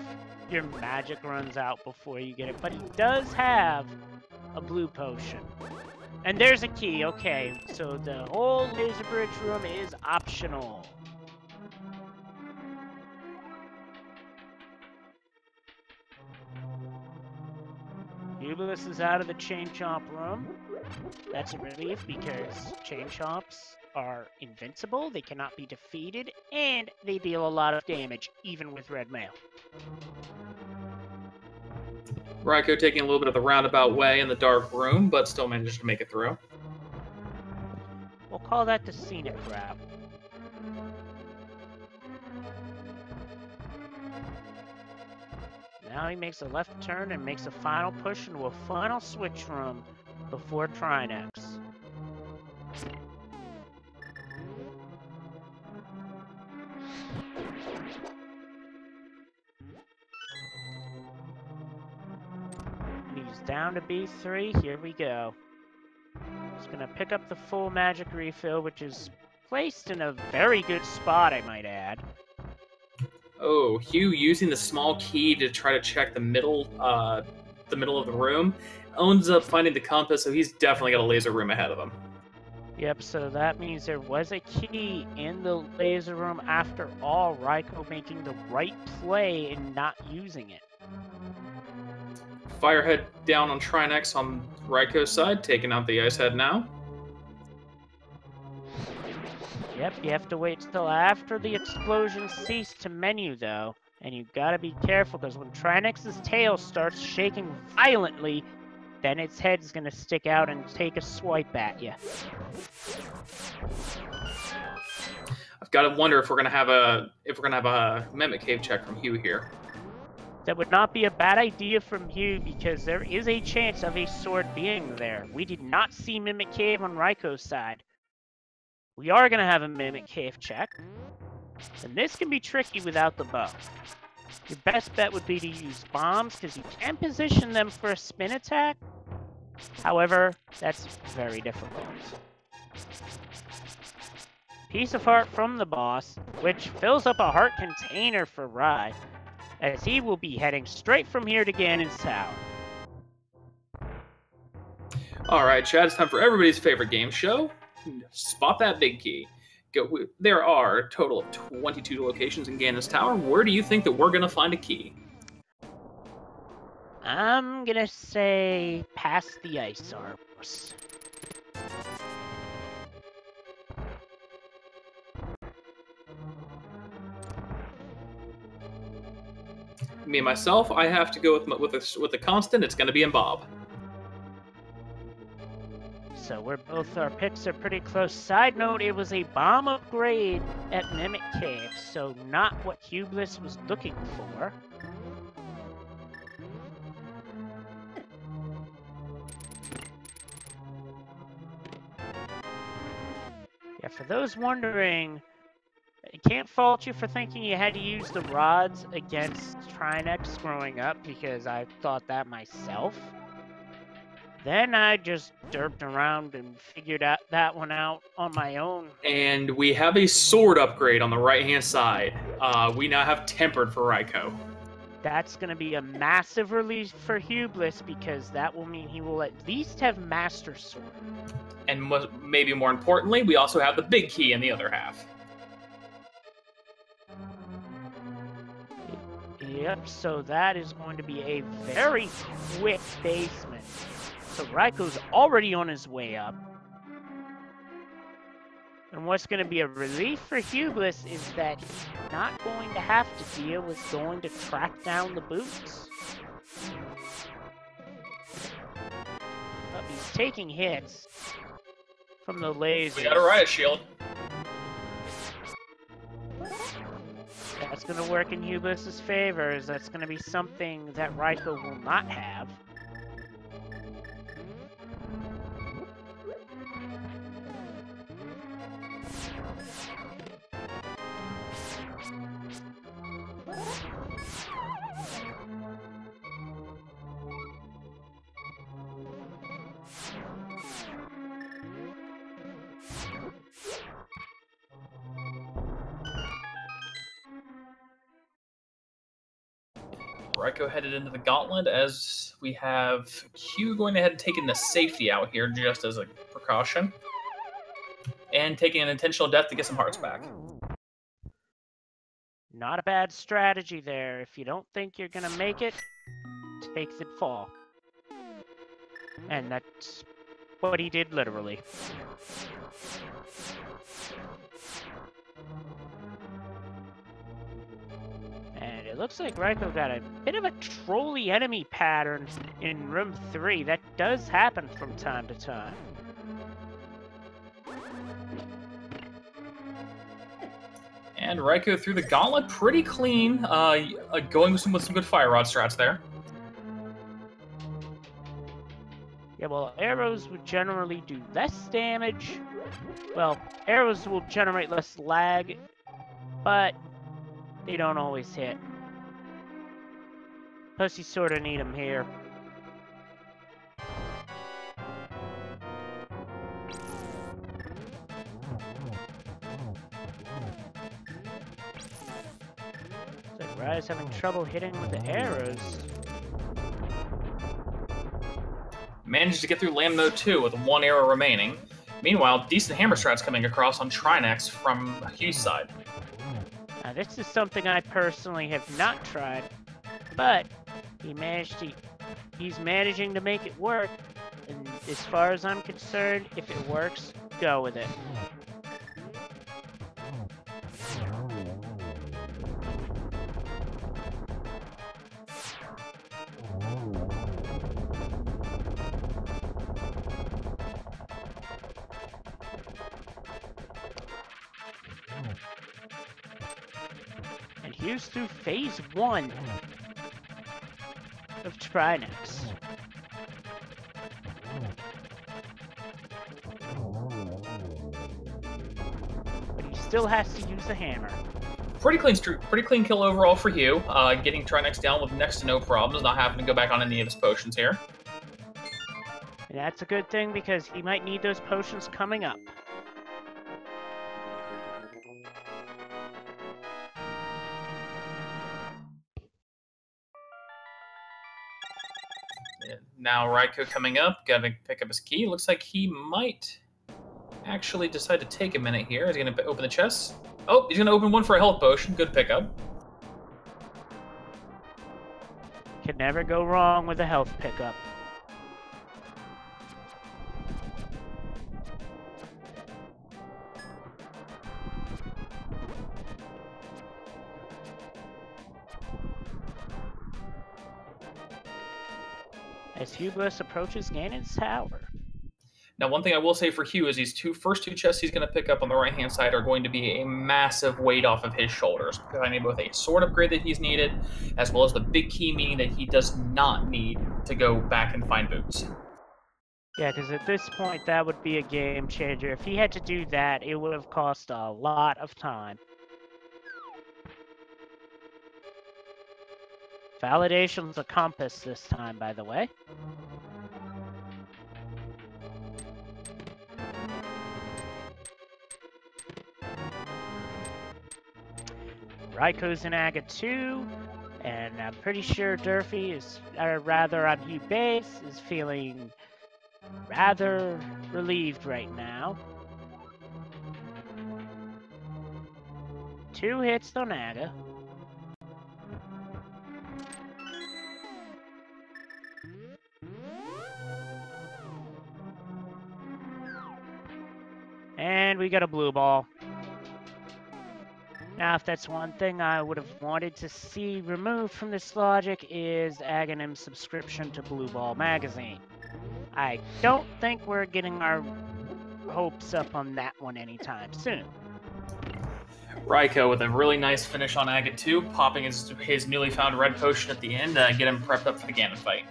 your magic runs out before you get it. But he does have a blue potion. And there's a key, okay. So the whole laser bridge room is optional. Ublis is out of the Chain Chomp room. That's a relief because Chain Chomps are invincible, they cannot be defeated, and they deal a lot of damage, even with red mail. Raikou taking a little bit of the roundabout way in the dark room, but still managed to make it through. We'll call that the scenic route. Now he makes a left turn and makes a final push into a final switch room before Trinex. He's down to B3, here we go. He's gonna pick up the full magic refill, which is placed in a very good spot, I might add. Oh, Hugh using the small key to try to check the middle of the room, ends up finding the compass, so he's definitely got a laser room ahead of him. Yep, so that means there was a key in the laser room after all, Raikou making the right play and not using it. Firehead down on Trinex on Raikou's side, taking out the Ice Head now. Yep, you have to wait till after the explosion ceased to menu, though. And you gotta be careful, because when Trinex's tail starts shaking violently, then its head's gonna stick out and take a swipe at you. I've got to wonder if we're gonna have a Mimic Cave check from Hugh here. That would not be a bad idea from you, because there is a chance of a sword being there. We did not see Mimic Cave on Raikou's side. We are going to have a Mimic Cave check. And this can be tricky without the bow. Your best bet would be to use bombs, because you can position them for a spin attack. However, that's very difficult. Piece of heart from the boss, which fills up a heart container for Rai, as he will be heading straight from here to Ganon's Tower. Alright, Chad, it's time for everybody's favorite game show. Spot that big key. There are a total of 22 locations in Ganon's Tower. Where do you think that we're going to find a key? I'm going to say past the ice arbors. Me and myself, I have to go with a constant. It's going to be in Bob. So our picks are pretty close. Side note, it was a bomb upgrade at Mimic Cave, so not what Hubliss was looking for. Yeah, for those wondering, I can't fault you for thinking you had to use the rods against Trinex growing up, because I thought that myself. Then I just derped around and figured that one out on my own. And we have a sword upgrade on the right-hand side. We now have Tempered for Raikou. That's going to be a massive relief for Hughbliss, because that will mean he will at least have Master Sword. And maybe more importantly, we also have the big key in the other half. Yep, so that is going to be a very quick basement. So Raikou's already on his way up. And what's going to be a relief for Hughbliss is that he's not going to have to deal with going to track down the boots. But he's taking hits from the lasers. We got a riot shield. That's going to work in Hughbliss's favor, as that's going to be something that Raikou will not have. Raikou headed into the Gauntlet, as we have Q going ahead and taking the safety out here just as a precaution. And taking an intentional death to get some hearts back. Not a bad strategy there. If you don't think you're going to make it, take the fall. And that's what he did literally. And it looks like Raikou got a bit of a trolley enemy pattern in room 3. That does happen from time to time. And Raikou through the Gauntlet pretty clean, going with some good fire rod strats there. Yeah, well, arrows would generally do less damage. Well, arrows will generate less lag, but they don't always hit. Plus, you sort of need them here. Looks like Rai's having trouble hitting with the arrows. Managed to get through Lamb Mode 2 with one arrow remaining. Meanwhile, decent hammer strats coming across on Trinex from Hugh's side. Now, this is something I personally have not tried, but he's managing to make it work. And as far as I'm concerned, if it works, go with it. And here's through phase 1 of Trinex. But he still has to use the hammer. Pretty clean kill overall for Hugh. Getting Trinex down with next to no problems, not having to go back on any of his potions here. And that's a good thing, because he might need those potions coming up. Now Raikou coming up, gotta pick up his key. Looks like he might actually decide to take a minute here. He's gonna open the chest. Oh, he's gonna open one for a health potion. Good pickup. Can never go wrong with a health pickup. As Hughbliss approaches Ganon's tower. Now, one thing I will say for Hugh is these first two chests he's going to pick up on the right-hand side are going to be a massive weight off of his shoulders, providing both a sword upgrade that he's needed, as well as the big key, meaning that he does not need to go back and find boots. Yeah, because at this point, that would be a game changer. If he had to do that, it would have cost a lot of time. Validation's a compass this time, by the way. Raikou's in Aga 2, and I'm pretty sure Durfee is, or rather, imhughbliss is feeling rather relieved right now. 2 hits on Aga. And we got a blue ball. Now, if that's one thing I would have wanted to see removed from this logic is Aghanim's subscription to Blue Ball magazine. I don't think we're getting our hopes up on that one anytime soon. Raikou with a really nice finish on Agate 2, popping his newly found red potion at the end, get him prepped up for the Ganon fight.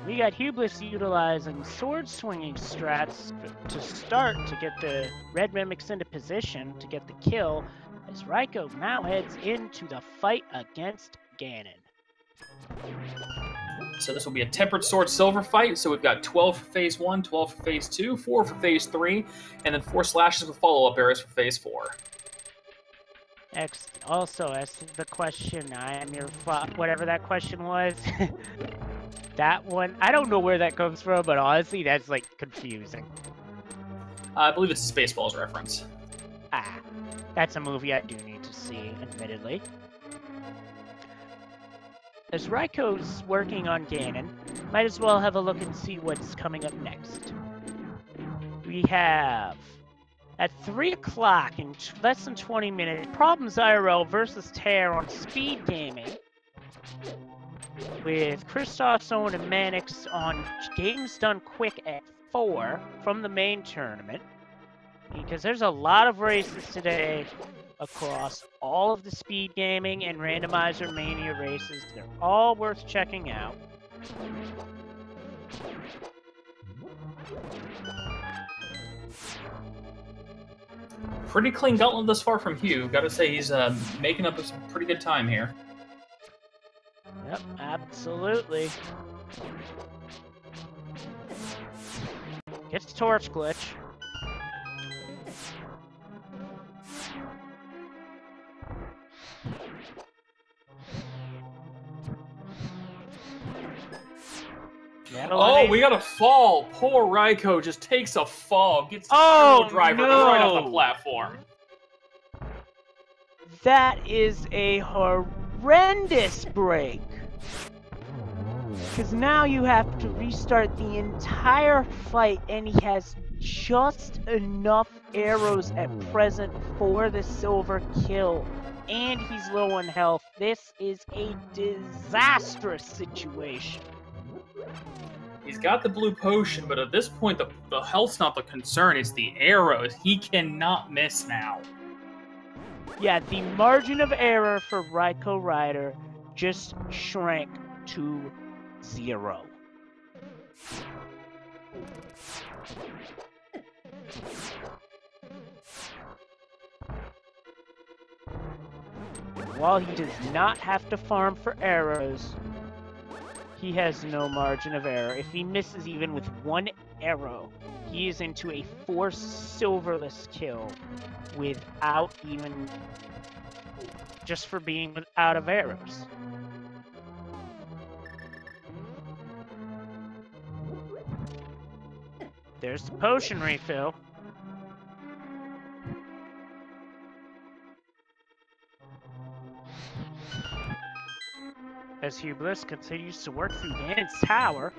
We got Hughbliss utilizing sword swinging strats to start to get the red mimics into position to get the kill, as Raikou now heads into the fight against Ganon. So this will be a Tempered Sword Silver fight, so we've got 12 for Phase 1, 12 for Phase 2, 4 for Phase 3, and then 4 slashes with follow-up arrows for Phase 4. Also, as to the question, I am your whatever that question was. That one, I don't know where that comes from, but honestly, that's, like, confusing. I believe it's a Spaceballs reference. Ah, that's a movie I do need to see, admittedly. As Raikou's working on Ganon, might as well have a look and see what's coming up next. We have, at 3 o'clock in less than 20 minutes, Problems IRL versus Tear on Speed Gaming, with Kristoff's Own and Mannix on Games Done Quick at 4 from the main tournament, because there's a lot of races today across all of the Speed Gaming and Randomizer Mania races. They're all worth checking out. Pretty clean Gauntlet thus far from Hugh. Gotta say, he's making up some pretty good time here. Yep, absolutely. Gets Torch Glitch. Oh, we got a fall. Poor Raikou just takes a fall. Gets the driver right off the platform. That is a horrendous break. Because now you have to restart the entire fight, and he has just enough arrows at present for the silver kill. And he's low on health. This is a disastrous situation. He's got the blue potion, but at this point, the health's not the concern. It's the arrows. He cannot miss now. Yeah, the margin of error for RaikouRider just shrank to 0. While he does not have to farm for arrows, he has no margin of error. If he misses even with 1 arrow, he is into a forced silverless kill without even, just for being out of arrows. There's the potion refill. As Hughbliss continues to work through Ganon's tower.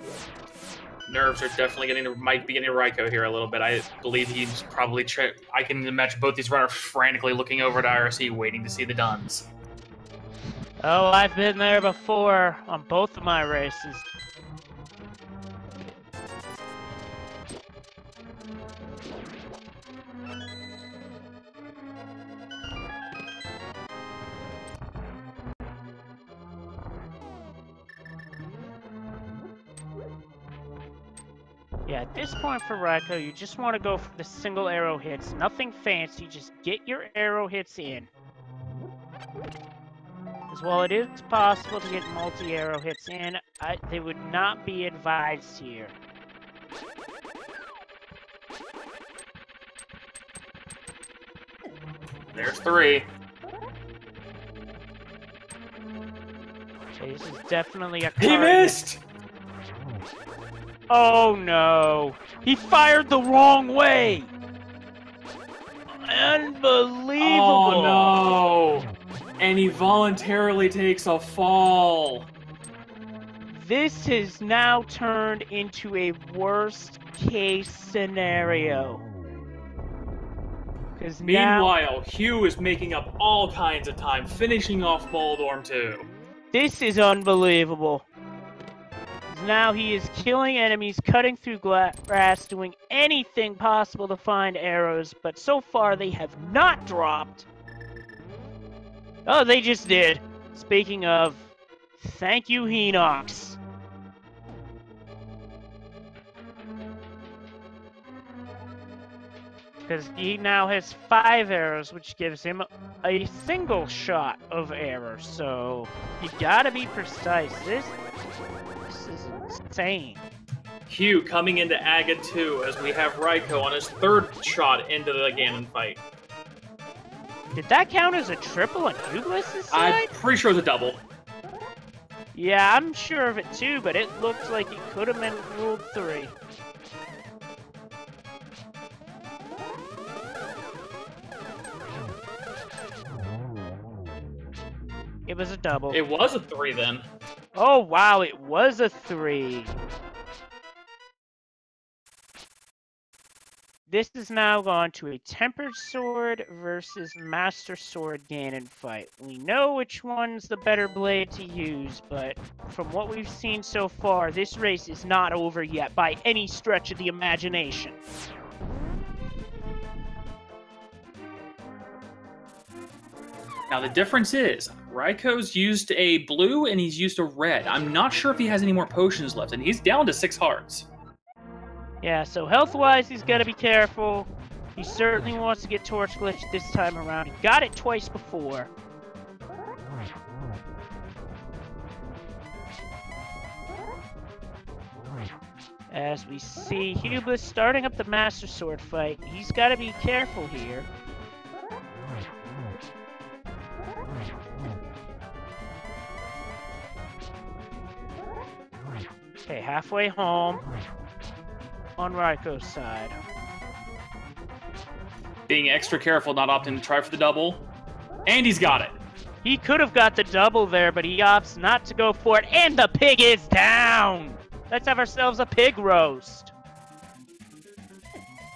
Nerves are definitely might be getting Raikou here a little bit. I believe he's probably I can imagine both these runners frantically looking over at IRC, waiting to see the Duns. Oh, I've been there before on both of my races. Yeah, at this point for Raikou, you just want to go for the single arrow hits. Nothing fancy, just get your arrow hits in. Because while it is possible to get multi-arrow hits in, they would not be advised here. There's 3. Okay, this is definitely a card. He missed! Oh no! He fired the wrong way! Unbelievable! Oh no! And he voluntarily takes a fall. This has now turned into a worst case scenario. Meanwhile, Hugh is making up all kinds of time, finishing off Moldorm 2. This is unbelievable. Now he is killing enemies, cutting through grass, doing anything possible to find arrows, but so far they have not dropped. Oh, they just did. Speaking of, thank you, Hinox. Because he now has 5 arrows, which gives him a single shot of arrows. So you gotta be precise. This is insane. Hugh coming into Aga 2 as we have Raikou on his 3rd shot into the Ganon fight. Did that count as a triple on imhughbliss' side? I'm pretty sure it's a double. Yeah, I'm sure of it too, but it looked like it could have been ruled 3. It was a double. It was a 3 then. Oh wow, it was a 3. This has now gone to a Tempered Sword versus Master Sword Ganon fight. We know which one's the better blade to use, but from what we've seen so far, this race is not over yet by any stretch of the imagination. Now the difference is, Raikou's used a blue and he's used a red. I'm not sure if he has any more potions left, and he's down to 6 hearts. Yeah, so health-wise, he's got to be careful. He certainly wants to get Torch Glitch this time around. He got it twice before. As we see imhughbliss starting up the Master Sword fight, he's got to be careful here. Okay, halfway home on Raikou's side. Being extra careful, not opting to try for the double. And he's got it. He could have got the double there, but he opts not to go for it, and the pig is down! Let's have ourselves a pig roast.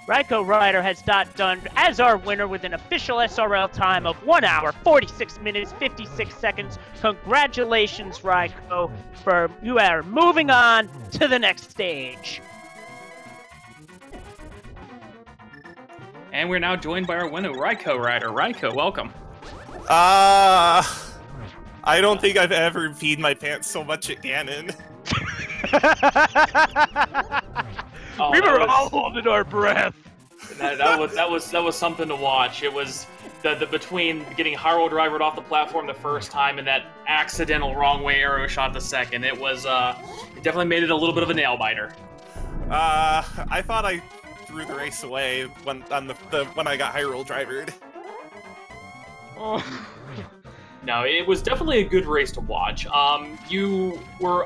RaikouRider has not done as our winner with an official SRL time of 1 hour, 46 minutes, 56 seconds. Congratulations, Raikou, for you are moving on to the next stage. And we're now joined by our winner, RaikouRider. Raikou, welcome. I don't think I've ever peed my pants so much at Ganon. We were all holding our breath. That was something to watch. It was the between getting Hyrule Drivered off the platform the first time and that accidental wrong way arrow shot the second. It was it definitely made it a little bit of a nail biter. I thought I threw the race away when I got Hyrule Drivered. Oh. No, it was definitely a good race to watch. You were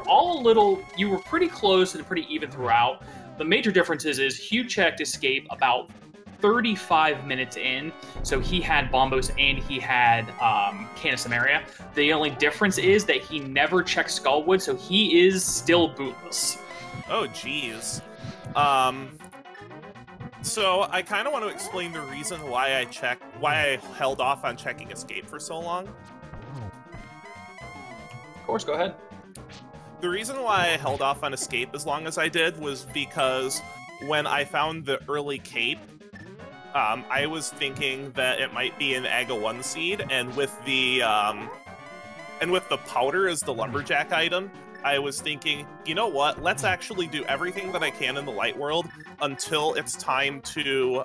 pretty close and pretty even throughout. The major difference is Hugh checked Escape about 35 minutes in, so he had Bombos and he had Can of Samaria. The only difference is that he never checked Skullwood, so he is still bootless. Oh, jeez. So I kind of want to explain the reason why I held off on checking Escape for so long. Of course, go ahead. The reason why I held off on Escape as long as I did was because when I found the early cape, I was thinking that it might be an Aga 1 seed, and with the powder as the lumberjack item, I was thinking, you know what? Let's actually do everything that I can in the light world until it's time to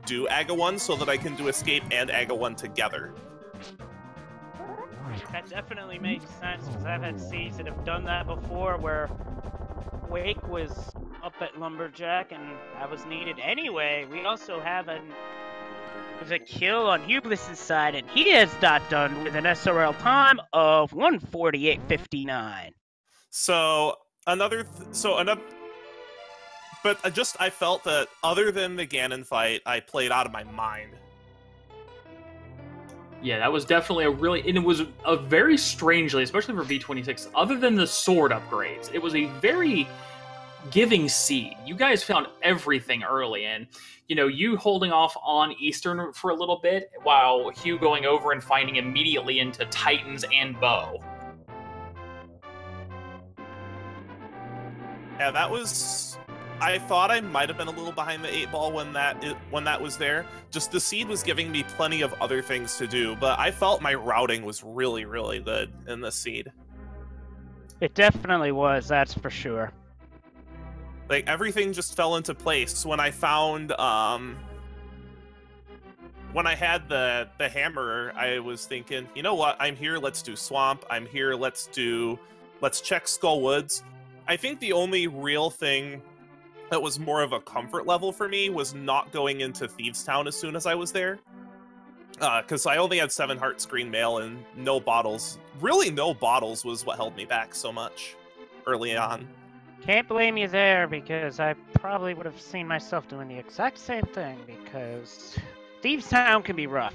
do Aga 1 so that I can do Escape and Aga 1 together. That definitely makes sense, because I've had seeds that have done that before, where Wake was up at Lumberjack and I was needed anyway. We also have there's a kill on imhughbliss' side, and he is not done with an SRL time of 1:48:59. But I felt that other than the Ganon fight, I played out of my mind. Yeah, that was definitely and it was a very strangely, especially for V26, other than the sword upgrades, it was a very giving seed. You guys found everything early, and you holding off on Eastern for a little bit, while Hugh going over and finding immediately into Titans and Bow. Yeah, that was... I thought I might have been a little behind the 8 ball when that was there. Just the seed was giving me plenty of other things to do, but I felt my routing was really, really good in this seed. It definitely was, that's for sure. Like, everything just fell into place. When I found, when I had the hammer, I was thinking, you know what, I'm here, let's do Swamp. I'm here, let's check Skull Woods. I think the only real thing that was more of a comfort level for me was not going into Thieves Town as soon as I was there. Because I only had 7 hearts green mail and no bottles. Really, no bottles was what held me back so much early on. Can't blame you there, because I probably would have seen myself doing the exact same thing, because Thieves Town can be rough.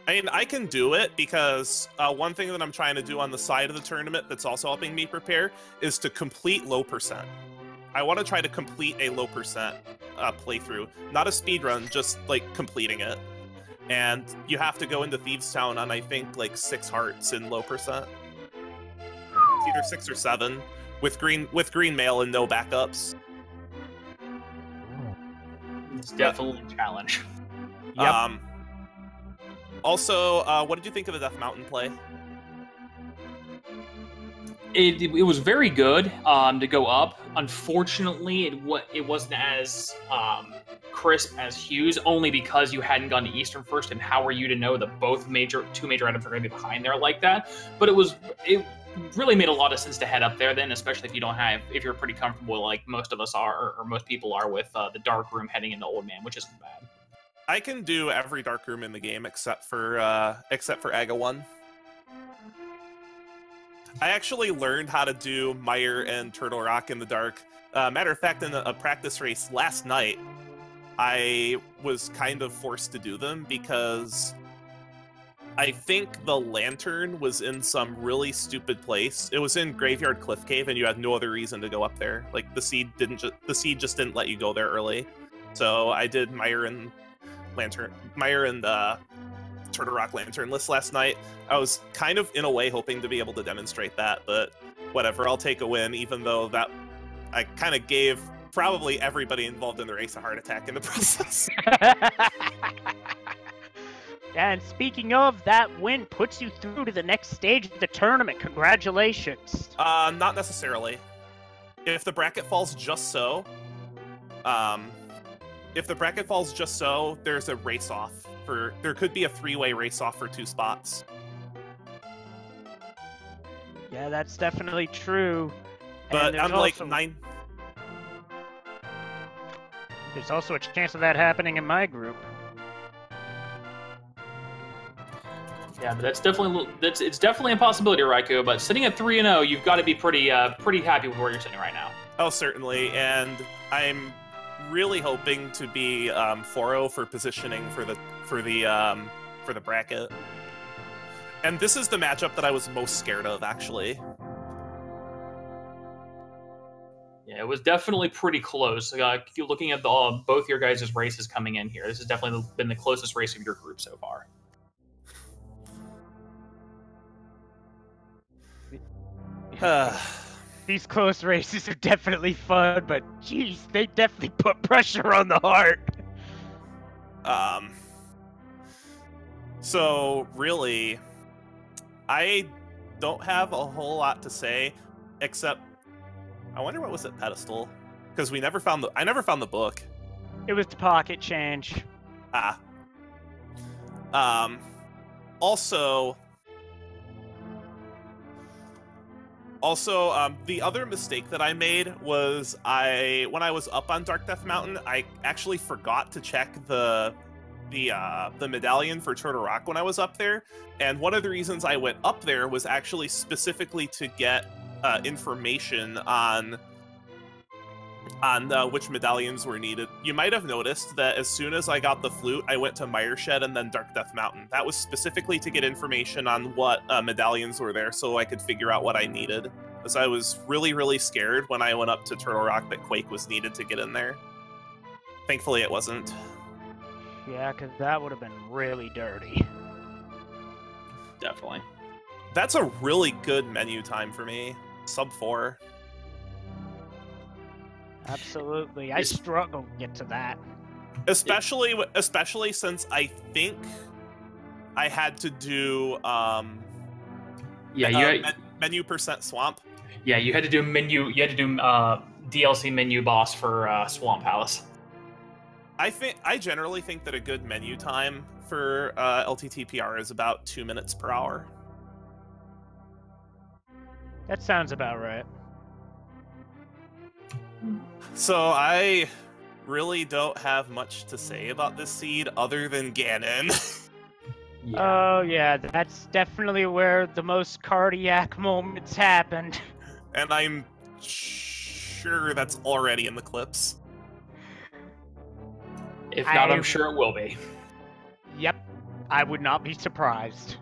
I mean, I can do it because one thing that I'm trying to do on the side of the tournament that's also helping me prepare is to complete low percent. I want to try to complete a low percent playthrough. Not a speed run, just like completing it. And you have to go into Thieves Town on, I think, like 6 hearts in low percent. It's either 6 or 7 with green mail and no backups. It's definitely a challenge. Yep. Also, what did you think of the Death Mountain play? It was very good to go up. Unfortunately, it wasn't as crisp as Hugh's, only because you hadn't gone to Eastern first, and how are you to know that two major items are going to be behind there like that? But it really made a lot of sense to head up there then, especially if you're pretty comfortable, like most of us are, or most people are, with the Dark Room heading into Old Man, which isn't bad. I can do every Dark Room in the game except for Aga 1. I actually learned how to do Mire and Turtle Rock in the dark. Matter of fact, in a practice race last night, I was kind of forced to do them because I think the lantern was in some really stupid place. It was in Graveyard Cliff Cave, and you had no other reason to go up there. Like, the seed just didn't let you go there early. So I did Mire and Turtle Rock Lanternless last night. I was kind of, in a way, hoping to be able to demonstrate that, but whatever, I'll take a win, even though that I kind of gave probably everybody involved in the race a heart attack in the process. And speaking of, that win puts you through to the next stage of the tournament. Congratulations. Not necessarily. If the bracket falls just so, there's a race-off. There could be a 3-way race-off for 2 spots. Yeah, that's definitely true. But unlike there's also a chance of that happening in my group. Yeah, but it's definitely a possibility, Raikou. But sitting at 3-0, you've got to be pretty happy with where you're sitting right now. Oh, certainly, and I'm really hoping to be 4-0 for positioning for the bracket. And this is the matchup that I was most scared of, actually. Yeah, it was definitely pretty close. Looking at both your guys' races coming in here, this has definitely been the closest race of your group so far. These close races are definitely fun, but geez, they definitely put pressure on the heart. So really, I don't have a whole lot to say. Except, I wonder what was at pedestal, because I never found the book. It was the pocket change. Ah. Also, the other mistake that I made was when I was up on Dark Death Mountain, I actually forgot to check the medallion for Turtle Rock when I was up there, and one of the reasons I went up there was actually specifically to get information on which medallions were needed. You might have noticed that as soon as I got the flute, I went to Mireshed and then Dark Death Mountain. That was specifically to get information on what medallions were there so I could figure out what I needed. Because I was really, really scared when I went up to Turtle Rock that Quake was needed to get in there. Thankfully, it wasn't. Yeah, because that would have been really dirty. Definitely. That's a really good menu time for me. Sub 4. Absolutely. I struggle to get to that. Especially since I think I had to do menu percent swamp. Yeah, you had to do menu. You had to do DLC menu boss for Swamp Palace. I generally think that a good menu time for LTTPR is about 2 minutes per hour. That sounds about right. So I really don't have much to say about this seed other than Ganon. Yeah. Oh yeah, that's definitely where the most cardiac moments happened. And I'm sure that's already in the clips. If not, I'm sure it will be. Yep, I would not be surprised.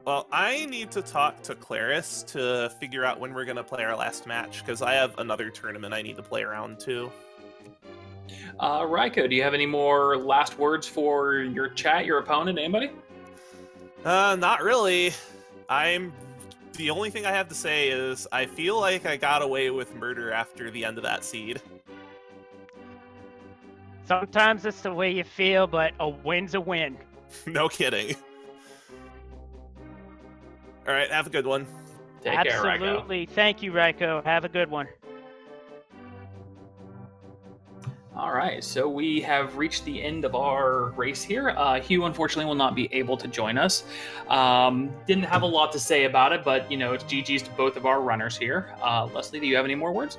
Well, I need to talk to Claris to figure out when we're going to play our last match, because I have another tournament I need to play around too. Raiko, do you have any more last words for your chat, your opponent, anybody? Not really. The only thing I have to say is I feel like I got away with murder after the end of that seed. Sometimes it's the way you feel, but a win's a win. No kidding. All right, have a good one. Take care, Raiko. Absolutely. Thank you, Raiko. Have a good one. All right, so we have reached the end of our race here. Hugh, unfortunately, will not be able to join us. Didn't have a lot to say about it, but, it's GG's to both of our runners here. Leslie, do you have any more words?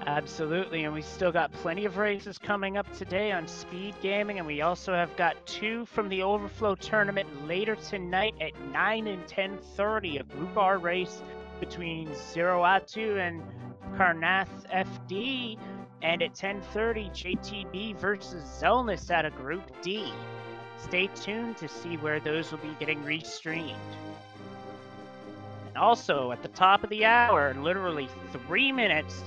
Absolutely, and we still got plenty of races coming up today on Speed Gaming, and we also have got 2 from the Overflow Tournament later tonight at 9 and 10:30, a Group R race between Zeroatu and Karnath FD, and at 10:30, JTB versus Zelnus out of Group D. Stay tuned to see where those will be getting restreamed. And also, at the top of the hour, in literally 3 minutes,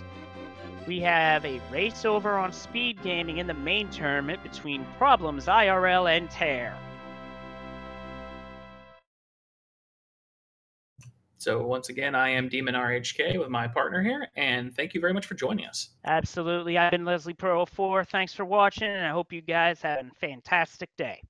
we have a race over on Speed Gaming in the main tournament between Problems IRL and Tear. So once again, I am Demon RHK with my partner here, and thank you very much for joining us. Absolutely. I've been Leslie Pro 04. Thanks for watching, and I hope you guys have a fantastic day.